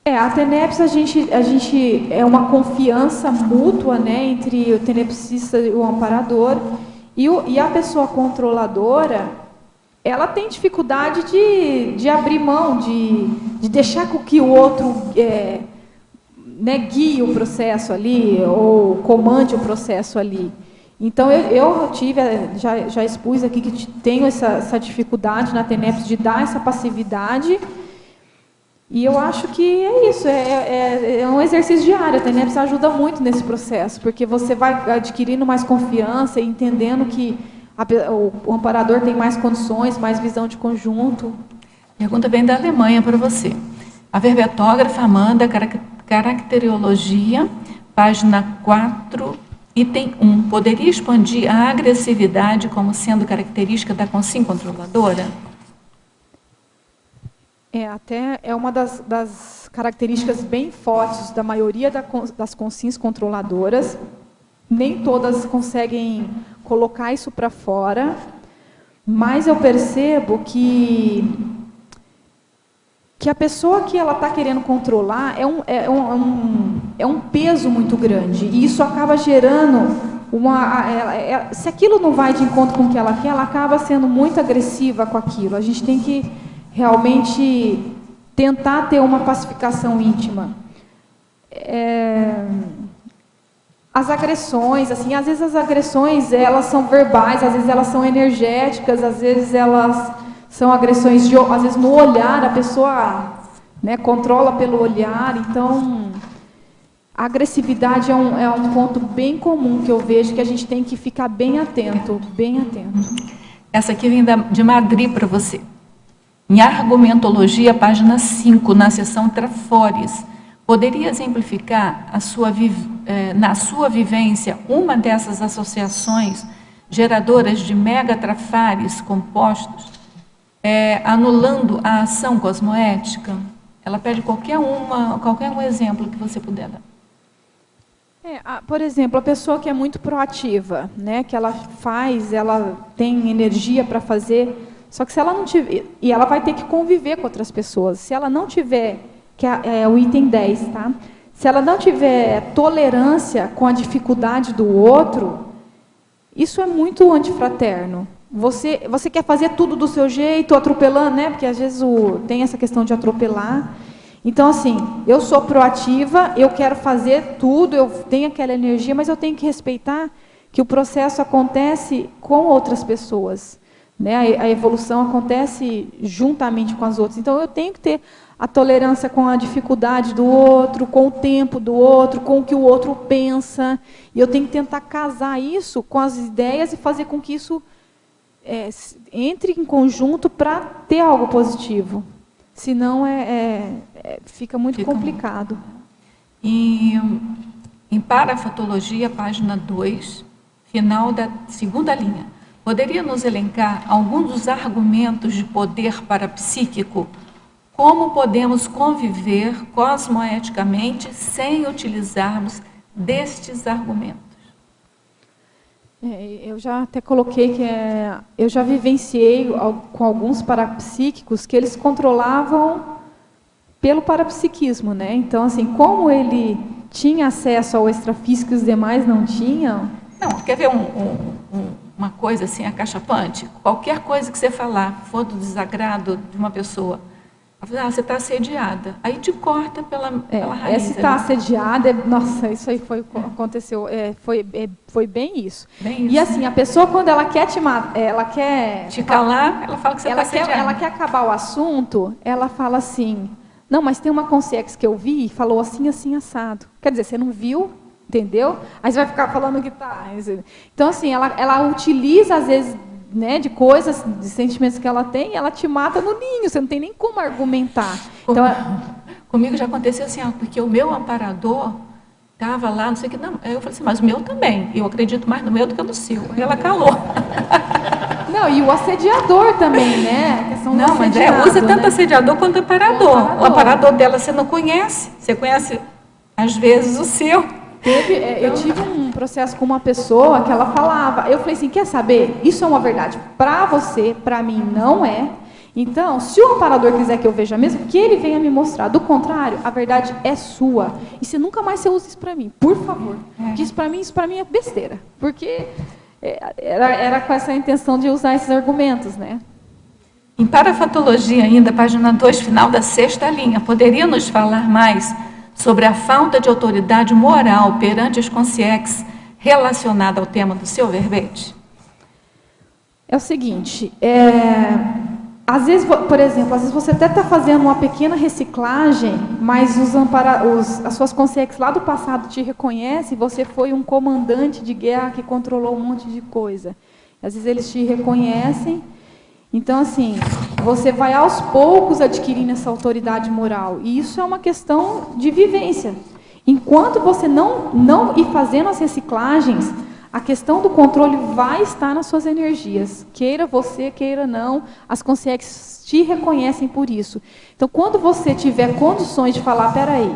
A TENEPS, a gente é uma confiança mútua, né, entre o tenepsista e o amparador, e a pessoa controladora, ela tem dificuldade de abrir mão, de deixar que o outro guie o processo ali, ou comande o processo ali. Então, eu já expus aqui que tenho essa dificuldade na TENEPS de dar essa passividade. E eu acho que é isso, é um exercício diário. A TENEPS ajuda muito nesse processo, porque você vai adquirindo mais confiança e entendendo que o amparador tem mais condições, mais visão de conjunto. Pergunta vem da Alemanha para você. A verbetógrafa Amanda Caracterologia, página 4, item 1. Poderia expandir a agressividade como sendo característica da consciência controladora? Até é uma das características bem fortes da maioria das consciências controladoras. Nem todas conseguem colocar isso para fora, mas eu percebo que a pessoa que ela está querendo controlar é um peso muito grande, e isso acaba gerando se aquilo não vai de encontro com o que ela quer, ela acaba sendo muito agressiva com aquilo. A gente tem que realmente tentar ter uma pacificação íntima. As agressões, assim, às vezes as agressões, elas são verbais, às vezes elas são energéticas, às vezes elas são agressões, às vezes no olhar, a pessoa, né, controla pelo olhar. Então, a agressividade é um ponto bem comum que eu vejo, que a gente tem que ficar bem atento, bem atento. Essa aqui vem de Madrid para você. Em Argumentologia, página 5, na seção Trafores, poderia exemplificar na sua vivência uma dessas associações geradoras de megatrafares compostos, anulando a ação cosmoética? Ela pede qualquer um exemplo que você puder dar. Por exemplo, a pessoa que é muito proativa, né, que ela tem energia para fazer, só que se ela não tiver, e ela vai ter que conviver com outras pessoas, se ela não tiver, que é o item 10, tá? Se ela não tiver tolerância com a dificuldade do outro, isso é muito antifraterno. Você quer fazer tudo do seu jeito, atropelando, né? Porque às vezes tem essa questão de atropelar. Então, assim, eu sou proativa, eu quero fazer tudo, eu tenho aquela energia, mas eu tenho que respeitar que o processo acontece com outras pessoas, né? A evolução acontece juntamente com as outras. Então, eu tenho que ter a tolerância com a dificuldade do outro, com o tempo do outro, com o que o outro pensa. E eu tenho que tentar casar isso com as ideias e fazer com que isso entre em conjunto para ter algo positivo. Senão fica muito complicado. Em Parafatologia, página 2, final da segunda linha, poderia nos elencar alguns dos argumentos de poder parapsíquico? Como podemos conviver cosmoeticamente sem utilizarmos destes argumentos? Eu já até coloquei que eu já vivenciei com alguns parapsíquicos que eles controlavam pelo parapsiquismo, né? Então, assim, como ele tinha acesso ao extrafísico e os demais não tinham... Não, quer ver uma coisa assim, acachapante? Qualquer coisa que você falar, for do desagrado de uma pessoa, você está assediada. Aí te corta pela raiz. Se está assediada, nossa, isso aí aconteceu, foi bem isso. E assim, a pessoa, quando ela quer ela quer te calar, ela fala que você está assediada. Ela quer acabar o assunto, ela fala assim, não, mas tem uma consciência que eu vi e falou assim, assim, assado. Quer dizer, você não viu, entendeu? Aí você vai ficar falando que está. Então, assim, ela utiliza, às vezes, né, de coisas, de sentimentos que ela tem, ela te mata no ninho, você não tem nem como argumentar. Então, comigo já aconteceu assim, porque o meu amparador estava lá, não sei o que, não. Eu falei assim, mas o meu também, eu acredito mais no meu do que no seu. Aí ela calou. Não, e o assediador também, né? A questão não, mas usa tanto assediador quanto amparador. O amparador dela você não conhece, você conhece, às vezes, o seu. Eu tive um processo com uma pessoa que ela falava, eu falei assim, quer saber? Isso é uma verdade para você, para mim não é. Então, se o amparador quiser que eu veja mesmo, que ele venha me mostrar. Do contrário, a verdade é sua. E se nunca mais você usa isso para mim, por favor. Porque isso para mim é besteira. Porque era com essa intenção de usar esses argumentos, né? Em Parafatologia ainda, página 2, final da 6ª linha, poderia nos falar mais sobre a falta de autoridade moral perante as consciências relacionada ao tema do seu verbete? É o seguinte, às vezes, por exemplo, às vezes você até está fazendo uma pequena reciclagem, mas as suas consciências lá do passado te reconhecem, e você foi um comandante de guerra que controlou um monte de coisa. Às vezes eles te reconhecem, Então, assim, você vai aos poucos adquirindo essa autoridade moral. E isso é uma questão de vivência. Enquanto você não ir fazendo as reciclagens, a questão do controle vai estar nas suas energias. Queira você, queira não, as consciências te reconhecem por isso. Então, quando você tiver condições de falar, peraí,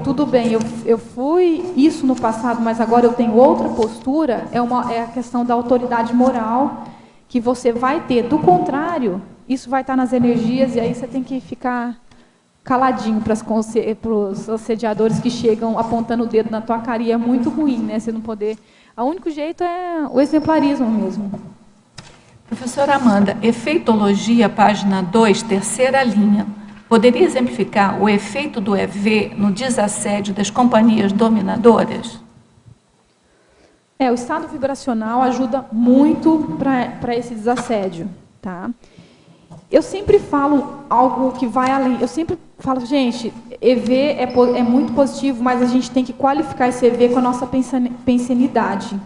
tudo bem, eu fui isso no passado, mas agora eu tenho outra postura, é a questão da autoridade moral que você vai ter. Do contrário, isso vai estar nas energias e aí você tem que ficar caladinho para os assediadores que chegam apontando o dedo na tua cara. E é muito ruim, né? Você não poder... O único jeito é o exemplarismo mesmo. Professora Amanda, efeitologia, página 2, terceira linha. Poderia exemplificar o efeito do EV no desassédio das companhias dominadoras? O estado vibracional ajuda muito para esse desassédio, tá? Eu sempre falo algo que vai além. Eu sempre falo, gente, EV é muito positivo, mas a gente tem que qualificar esse EV com a nossa pensanidade.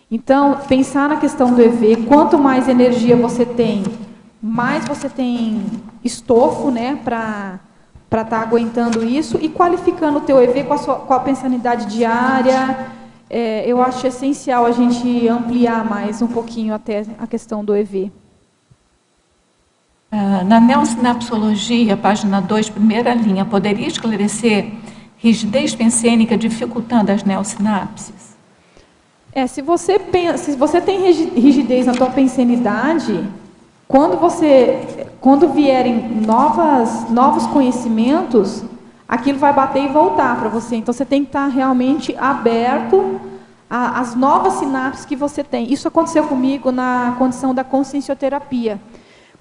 Então, pensar na questão do EV, quanto mais energia você tem, mais você tem estofo, né, para estar aguentando isso, e qualificando o teu EV com a pensanidade diária. Eu acho essencial a gente ampliar mais um pouquinho até a questão do EV. Na neossinapsologia, página 2, primeira linha, poderia esclarecer rigidez pensênica dificultando as neossinapses? Se você tem rigidez na tua pensenidade, quando vierem novos conhecimentos, aquilo vai bater e voltar para você. Então, você tem que estar realmente aberto às novas sinapses que você tem. Isso aconteceu comigo na condição da consciencioterapia.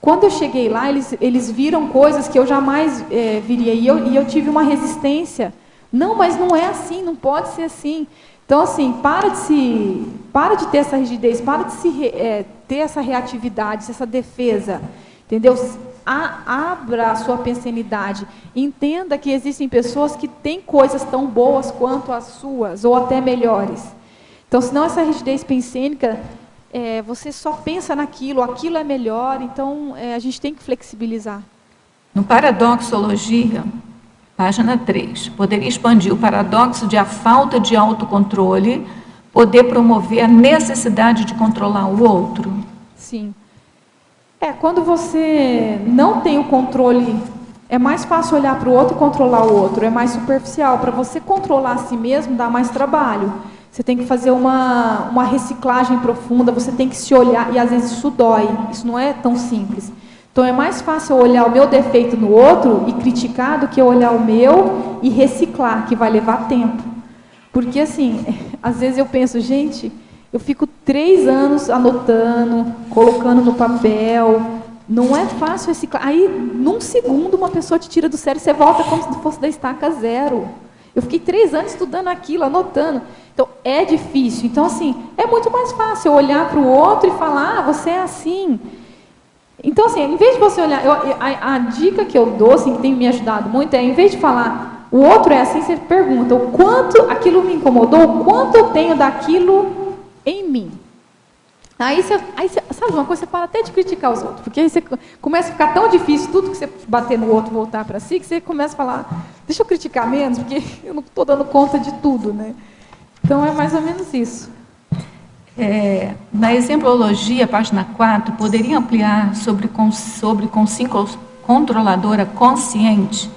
Quando eu cheguei lá, eles viram coisas que eu jamais viria. E eu tive uma resistência. Não, mas não é assim, não pode ser assim. Então, assim, para de ter essa rigidez, para de ter essa reatividade, essa defesa. Entendeu? Abra a sua pensenidade. Entenda que existem pessoas que têm coisas tão boas quanto as suas, ou até melhores. Então, senão essa rigidez pensênica, você só pensa naquilo, aquilo é melhor, então a gente tem que flexibilizar. No Paradoxologia, página 3, poderia expandir o paradoxo de a falta de autocontrole poder promover a necessidade de controlar o outro? Sim. Quando você não tem o controle, é mais fácil olhar para o outro e controlar o outro, é mais superficial. Para você controlar a si mesmo, dá mais trabalho. Você tem que fazer uma reciclagem profunda, você tem que se olhar, e às vezes isso dói, isso não é tão simples. Então é mais fácil eu olhar o meu defeito no outro e criticar do que eu olhar o meu e reciclar, que vai levar tempo. Porque assim, às vezes eu penso, gente, eu fico 3 anos anotando, colocando no papel, não é fácil reciclar. Aí, num segundo, uma pessoa te tira do sério e você volta como se fosse da estaca zero. Eu fiquei 3 anos estudando aquilo, anotando. Então, é difícil. Então, assim, é muito mais fácil eu olhar para o outro e falar, você é assim. Então, assim, em vez de você olhar... a dica que eu dou, assim, que tem me ajudado muito, em vez de falar, o outro é assim, você pergunta, o quanto aquilo me incomodou, o quanto eu tenho daquilo em mim. Aí você, sabe uma coisa, você para até de criticar os outros, porque aí você começa a ficar tão difícil, tudo que você bater no outro voltar para si, que você começa a falar, deixa eu criticar menos, porque eu não estou dando conta de tudo, né? Então, é mais ou menos isso. Na exemplologia, página 4, poderia ampliar sobre controladora consciente,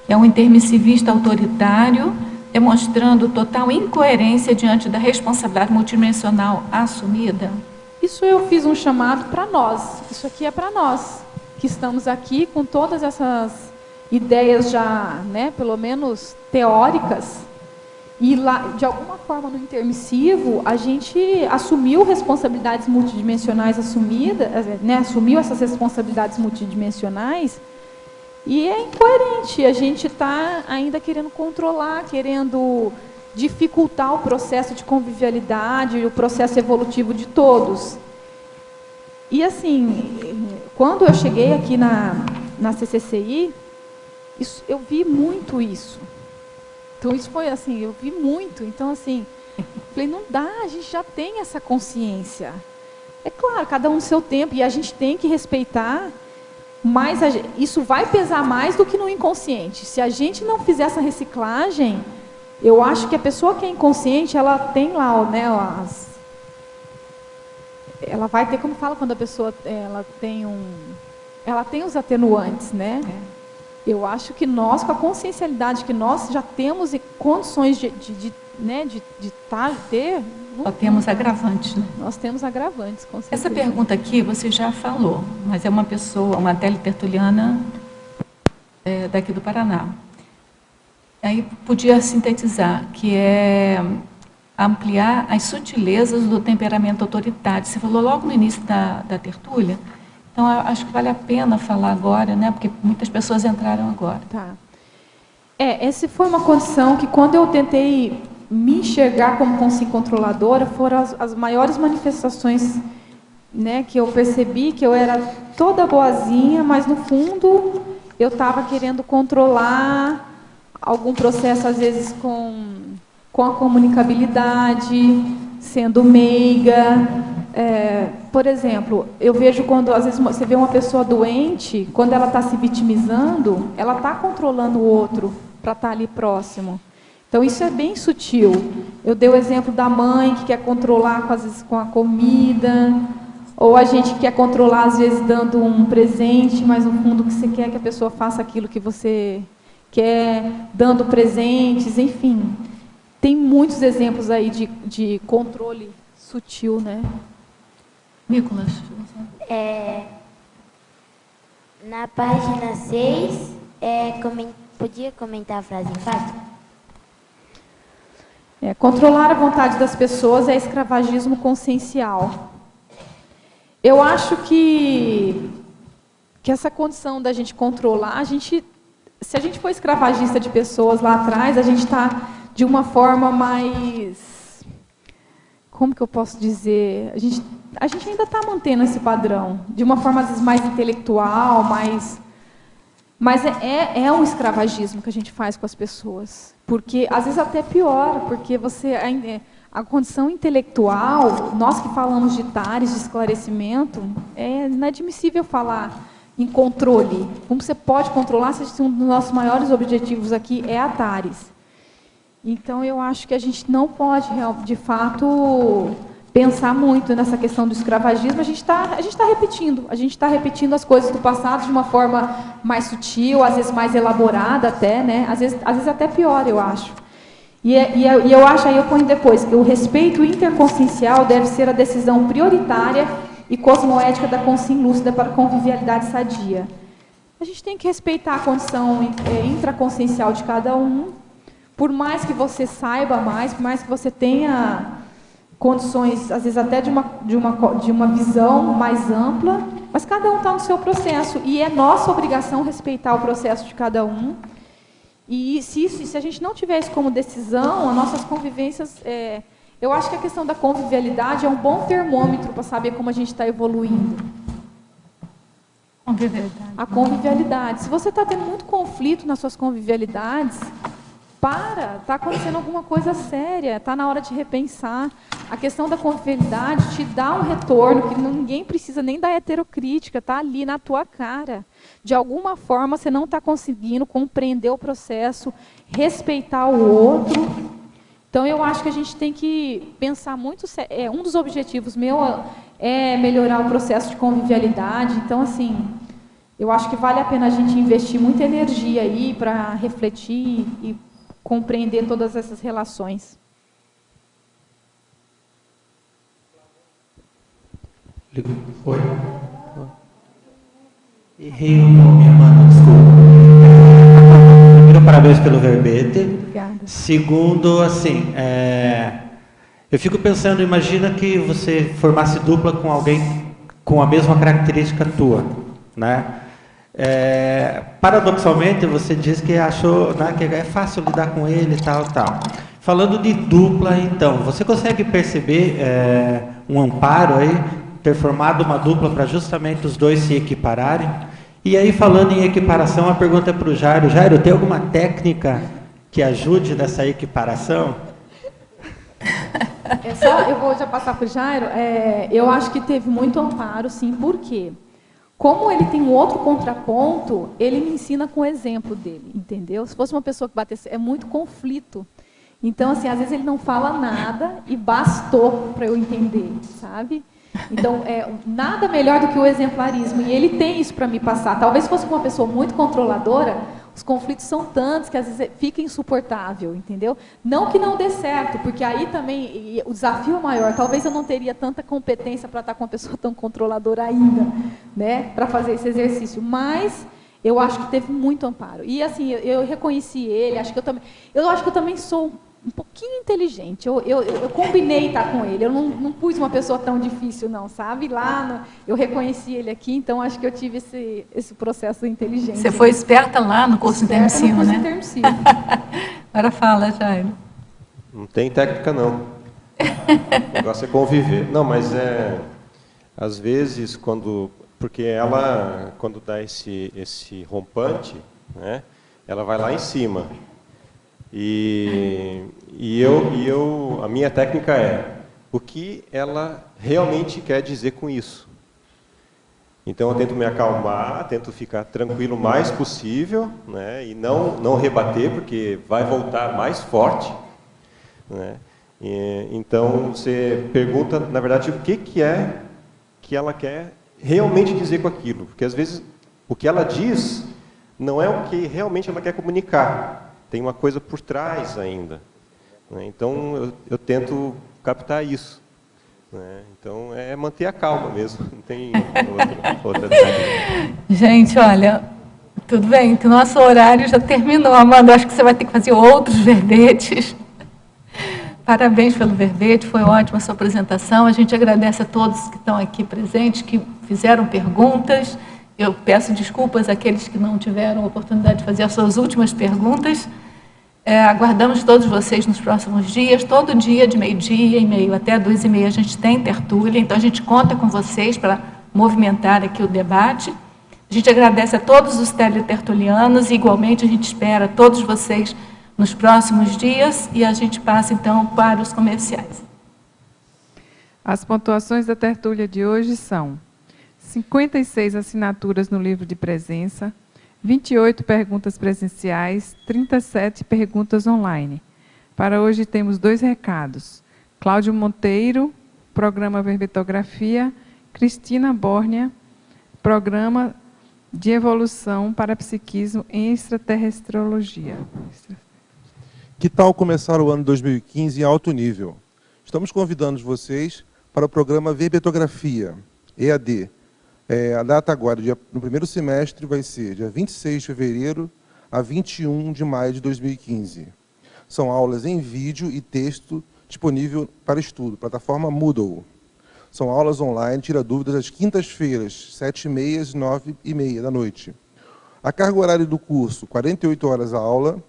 que é um intermissivista autoritário, demonstrando total incoerência diante da responsabilidade multidimensional assumida? Isso eu fiz um chamado para nós. Isso aqui é para nós, que estamos aqui com todas essas ideias já, né, pelo menos teóricas. E lá, de alguma forma, no intermissivo, a gente assumiu responsabilidades multidimensionais assumidas, né, assumiu essas responsabilidades multidimensionais. E é incoerente, a gente está ainda querendo controlar, querendo dificultar o processo de convivialidade, o processo evolutivo de todos. E assim, quando eu cheguei aqui na CCCI, eu vi muito isso. Então isso foi assim, eu vi muito. Então assim, falei, não dá, a gente já tem essa consciência. É claro, cada um no seu tempo, e a gente tem que respeitar, mas isso vai pesar mais do que no inconsciente. Se a gente não fizer essa reciclagem, eu acho que a pessoa que é inconsciente, ela tem lá, né, ela vai ter, como fala quando a pessoa ela tem os atenuantes, né? Eu acho que nós, com a consciencialidade que nós já temos e condições de ter... Nós temos agravantes, né? Nós temos agravantes, com certeza. Essa pergunta aqui você já falou, mas é uma pessoa, uma teletertuliana daqui do Paraná. Aí podia sintetizar, que é ampliar as sutilezas do temperamento autoritário. Você falou logo no início da tertúlia, então eu acho que vale a pena falar agora, né? Porque muitas pessoas entraram agora. Tá. Essa foi uma condição que, quando eu tentei me enxergar como consciência controladora, foram as maiores manifestações, né, que eu percebi que eu era toda boazinha, mas no fundo eu estava querendo controlar algum processo, às vezes com a comunicabilidade, sendo meiga. Por exemplo, eu vejo quando às vezes você vê uma pessoa doente, quando ela está se vitimizando, ela está controlando o outro para estar ali próximo. Então isso é bem sutil. Eu dei o exemplo da mãe que quer controlar às vezes com a comida, ou a gente quer controlar às vezes dando um presente, mas no fundo que você quer que a pessoa faça aquilo que você quer, dando presentes, enfim. Tem muitos exemplos aí de controle sutil, né? Nicolas. Na página 6, podia comentar a frase embaixo? Controlar a vontade das pessoas é escravagismo consciencial. Eu acho que essa condição da gente controlar, se a gente for escravagista de pessoas lá atrás, a gente está de uma forma mais... Como que eu posso dizer? A gente ainda está mantendo esse padrão, de uma forma às vezes mais intelectual, mas é um escravagismo que a gente faz com as pessoas. Porque, às vezes, até pior, porque a condição intelectual, nós que falamos de tares, de esclarecimento, é inadmissível falar em controle. Como você pode controlar se um dos nossos maiores objetivos aqui é a tares? Então, eu acho que a gente não pode, de fato, pensar muito nessa questão do escravagismo. A gente está repetindo as coisas do passado de uma forma mais sutil, às vezes mais elaborada até, né? Às vezes até pior, eu acho. E eu acho, aí eu ponho depois, que o respeito interconsciencial deve ser a decisão prioritária e cosmoética da consciência lúcida para a convivialidade sadia. A gente tem que respeitar a condição intraconsciencial de cada um, por mais que você saiba mais, por mais que você tenha condições, às vezes até de uma visão mais ampla, mas cada um está no seu processo, e é nossa obrigação respeitar o processo de cada um. E se a gente não tiver isso como decisão, as nossas convivências... eu acho que a questão da convivialidade é um bom termômetro para saber como a gente está evoluindo. Convivialidade. A convivialidade. Se você está tendo muito conflito nas suas convivialidades, está acontecendo alguma coisa séria, está na hora de repensar. A questão da confiabilidade te dá um retorno, que ninguém precisa nem da heterocrítica, está ali na tua cara. De alguma forma, você não está conseguindo compreender o processo, respeitar o outro. Então, eu acho que a gente tem que pensar muito... um dos objetivos meu é melhorar o processo de convivialidade. Então, assim, eu acho que vale a pena a gente investir muita energia aí para refletir e compreender todas essas relações. Oi. Errei o nome, Amanda, desculpa. Primeiro, parabéns pelo verbete. Obrigada. Segundo, assim, eu fico pensando, imagina que você formasse dupla com alguém com a mesma característica tua, né? Paradoxalmente, você diz que achou, né, que é fácil lidar com ele e tal. Falando de dupla, então, você consegue perceber um amparo aí, ter formado uma dupla para justamente os dois se equipararem? E aí, falando em equiparação, a pergunta é para o Jairo. Jairo, tem alguma técnica que ajude nessa equiparação? Só, eu vou já passar para o Jairo. Eu acho que teve muito amparo, sim. Por quê? Como ele tem um outro contraponto, ele me ensina com o exemplo dele, entendeu? Se fosse uma pessoa que batesse, é muito conflito. Então, assim, às vezes ele não fala nada e bastou para eu entender, sabe? Então, nada melhor do que o exemplarismo. E ele tem isso para me passar. Talvez fosse uma pessoa muito controladora, os conflitos são tantos que às vezes fica insuportável, entendeu? Não que não dê certo, porque aí também o desafio é maior. Talvez eu não teria tanta competência para estar com uma pessoa tão controladora ainda, né, para fazer esse exercício. Mas eu acho que teve muito amparo. E assim, eu reconheci ele. Eu acho que eu também sou um pouquinho inteligente. Eu combinei estar com ele. Eu não pus uma pessoa tão difícil, não, sabe? Eu reconheci ele aqui, então acho que eu tive esse processo inteligente. Você foi esperta lá no curso intermissivo, né? Intermissivo. Agora fala, Jairo. Não tem técnica, não. O negócio é conviver. Não, mas às vezes, porque ela, quando dá esse rompante, né, ela vai lá em cima. E a minha técnica é o que ela realmente quer dizer com isso. Então eu tento me acalmar, tento ficar tranquilo o mais possível, né, e não rebater, porque vai voltar mais forte, né. Então você pergunta, na verdade, o que é que ela quer realmente dizer com aquilo, porque às vezes o que ela diz não é o que realmente ela quer comunicar. Tem uma coisa por trás ainda, né? Então eu tento captar isso, né? Então é manter a calma mesmo, não tem outra técnica. Gente, olha, tudo bem, o nosso horário já terminou, Amanda, acho que você vai ter que fazer outros verbetes. Parabéns pelo verbete, foi ótima a sua apresentação. A gente agradece a todos que estão aqui presentes, que fizeram perguntas. Eu peço desculpas àqueles que não tiveram a oportunidade de fazer as suas últimas perguntas. Aguardamos todos vocês nos próximos dias. Todo dia, de 12h30 até 2h30, a gente tem tertúlia. Então, a gente conta com vocês para movimentar aqui o debate. A gente agradece a todos os teletertulianos e, igualmente, a gente espera todos vocês nos próximos dias. E a gente passa, então, para os comerciais. As pontuações da tertúlia de hoje são 56 assinaturas no livro de presença, 28 perguntas presenciais, 37 perguntas online. Para hoje temos 2 recados. Cláudio Monteiro, programa Verbetografia, Cristina Bórnia, programa de evolução para psiquismo em extraterrestriologia. Que tal começar o ano 2015 em alto nível? Estamos convidando vocês para o programa Verbetografia, EAD. A data agora, no primeiro semestre, vai ser dia 26 de fevereiro a 21 de maio de 2015. São aulas em vídeo e texto disponível para estudo, plataforma Moodle. São aulas online, tira dúvidas, às quintas-feiras, 7h30 e 9h30 da noite. A carga horária do curso, 48 horas a aula,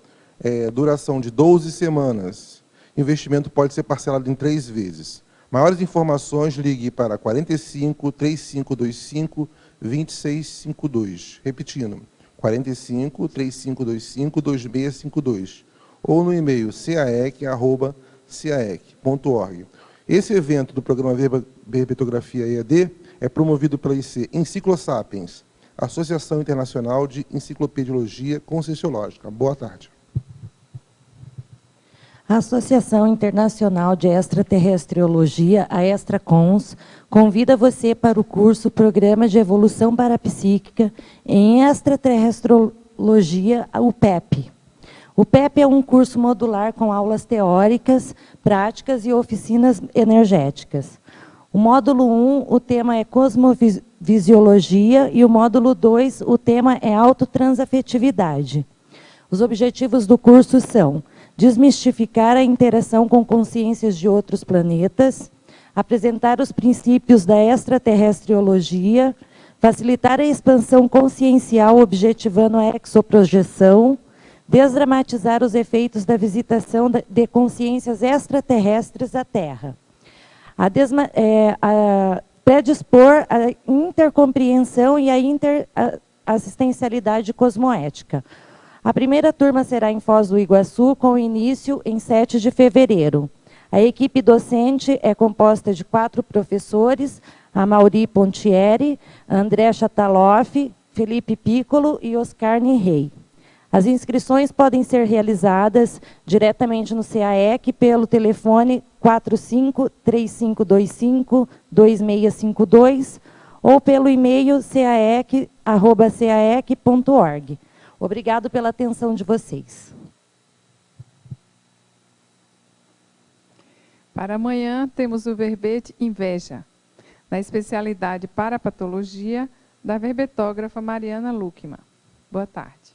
duração de 12 semanas. Investimento pode ser parcelado em 3 vezes. Maiores informações, ligue para 45 3525 2652. Repetindo, 45 3525 2652. Ou no e-mail caec@caec.org. Esse evento do programa Verbetografia EAD é promovido pela Enciclosapiens, Associação Internacional de Enciclopediologia Conscienciológica. Boa tarde. A Associação Internacional de Extraterrestriologia, a ExtraCons, convida você para o curso Programa de Evolução Parapsíquica em Extraterrestriologia, o PEP. O PEP é um curso modular com aulas teóricas, práticas e oficinas energéticas. O módulo 1, o tema é Cosmovisiologia, e o módulo 2, o tema é Autotransafetividade. Os objetivos do curso são desmistificar a interação com consciências de outros planetas, apresentar os princípios da extraterrestriologia, facilitar a expansão consciencial objetivando a exoprojeção, desdramatizar os efeitos da visitação de consciências extraterrestres à Terra, predispor a intercompreensão e a interassistencialidade cosmoética. A primeira turma será em Foz do Iguaçu, com início em 7 de fevereiro. A equipe docente é composta de 4 professores, a Mauri Pontieri, André Chataloff, Felipe Piccolo e Oscar Nirrey. As inscrições podem ser realizadas diretamente no CAEC pelo telefone 45-3525-2652 ou pelo e-mail caec@caec.org. Obrigado pela atenção de vocês. Para amanhã, temos o verbete Inveja, na especialidade Parapatologia, da verbetógrafa Mariana Luckmann. Boa tarde.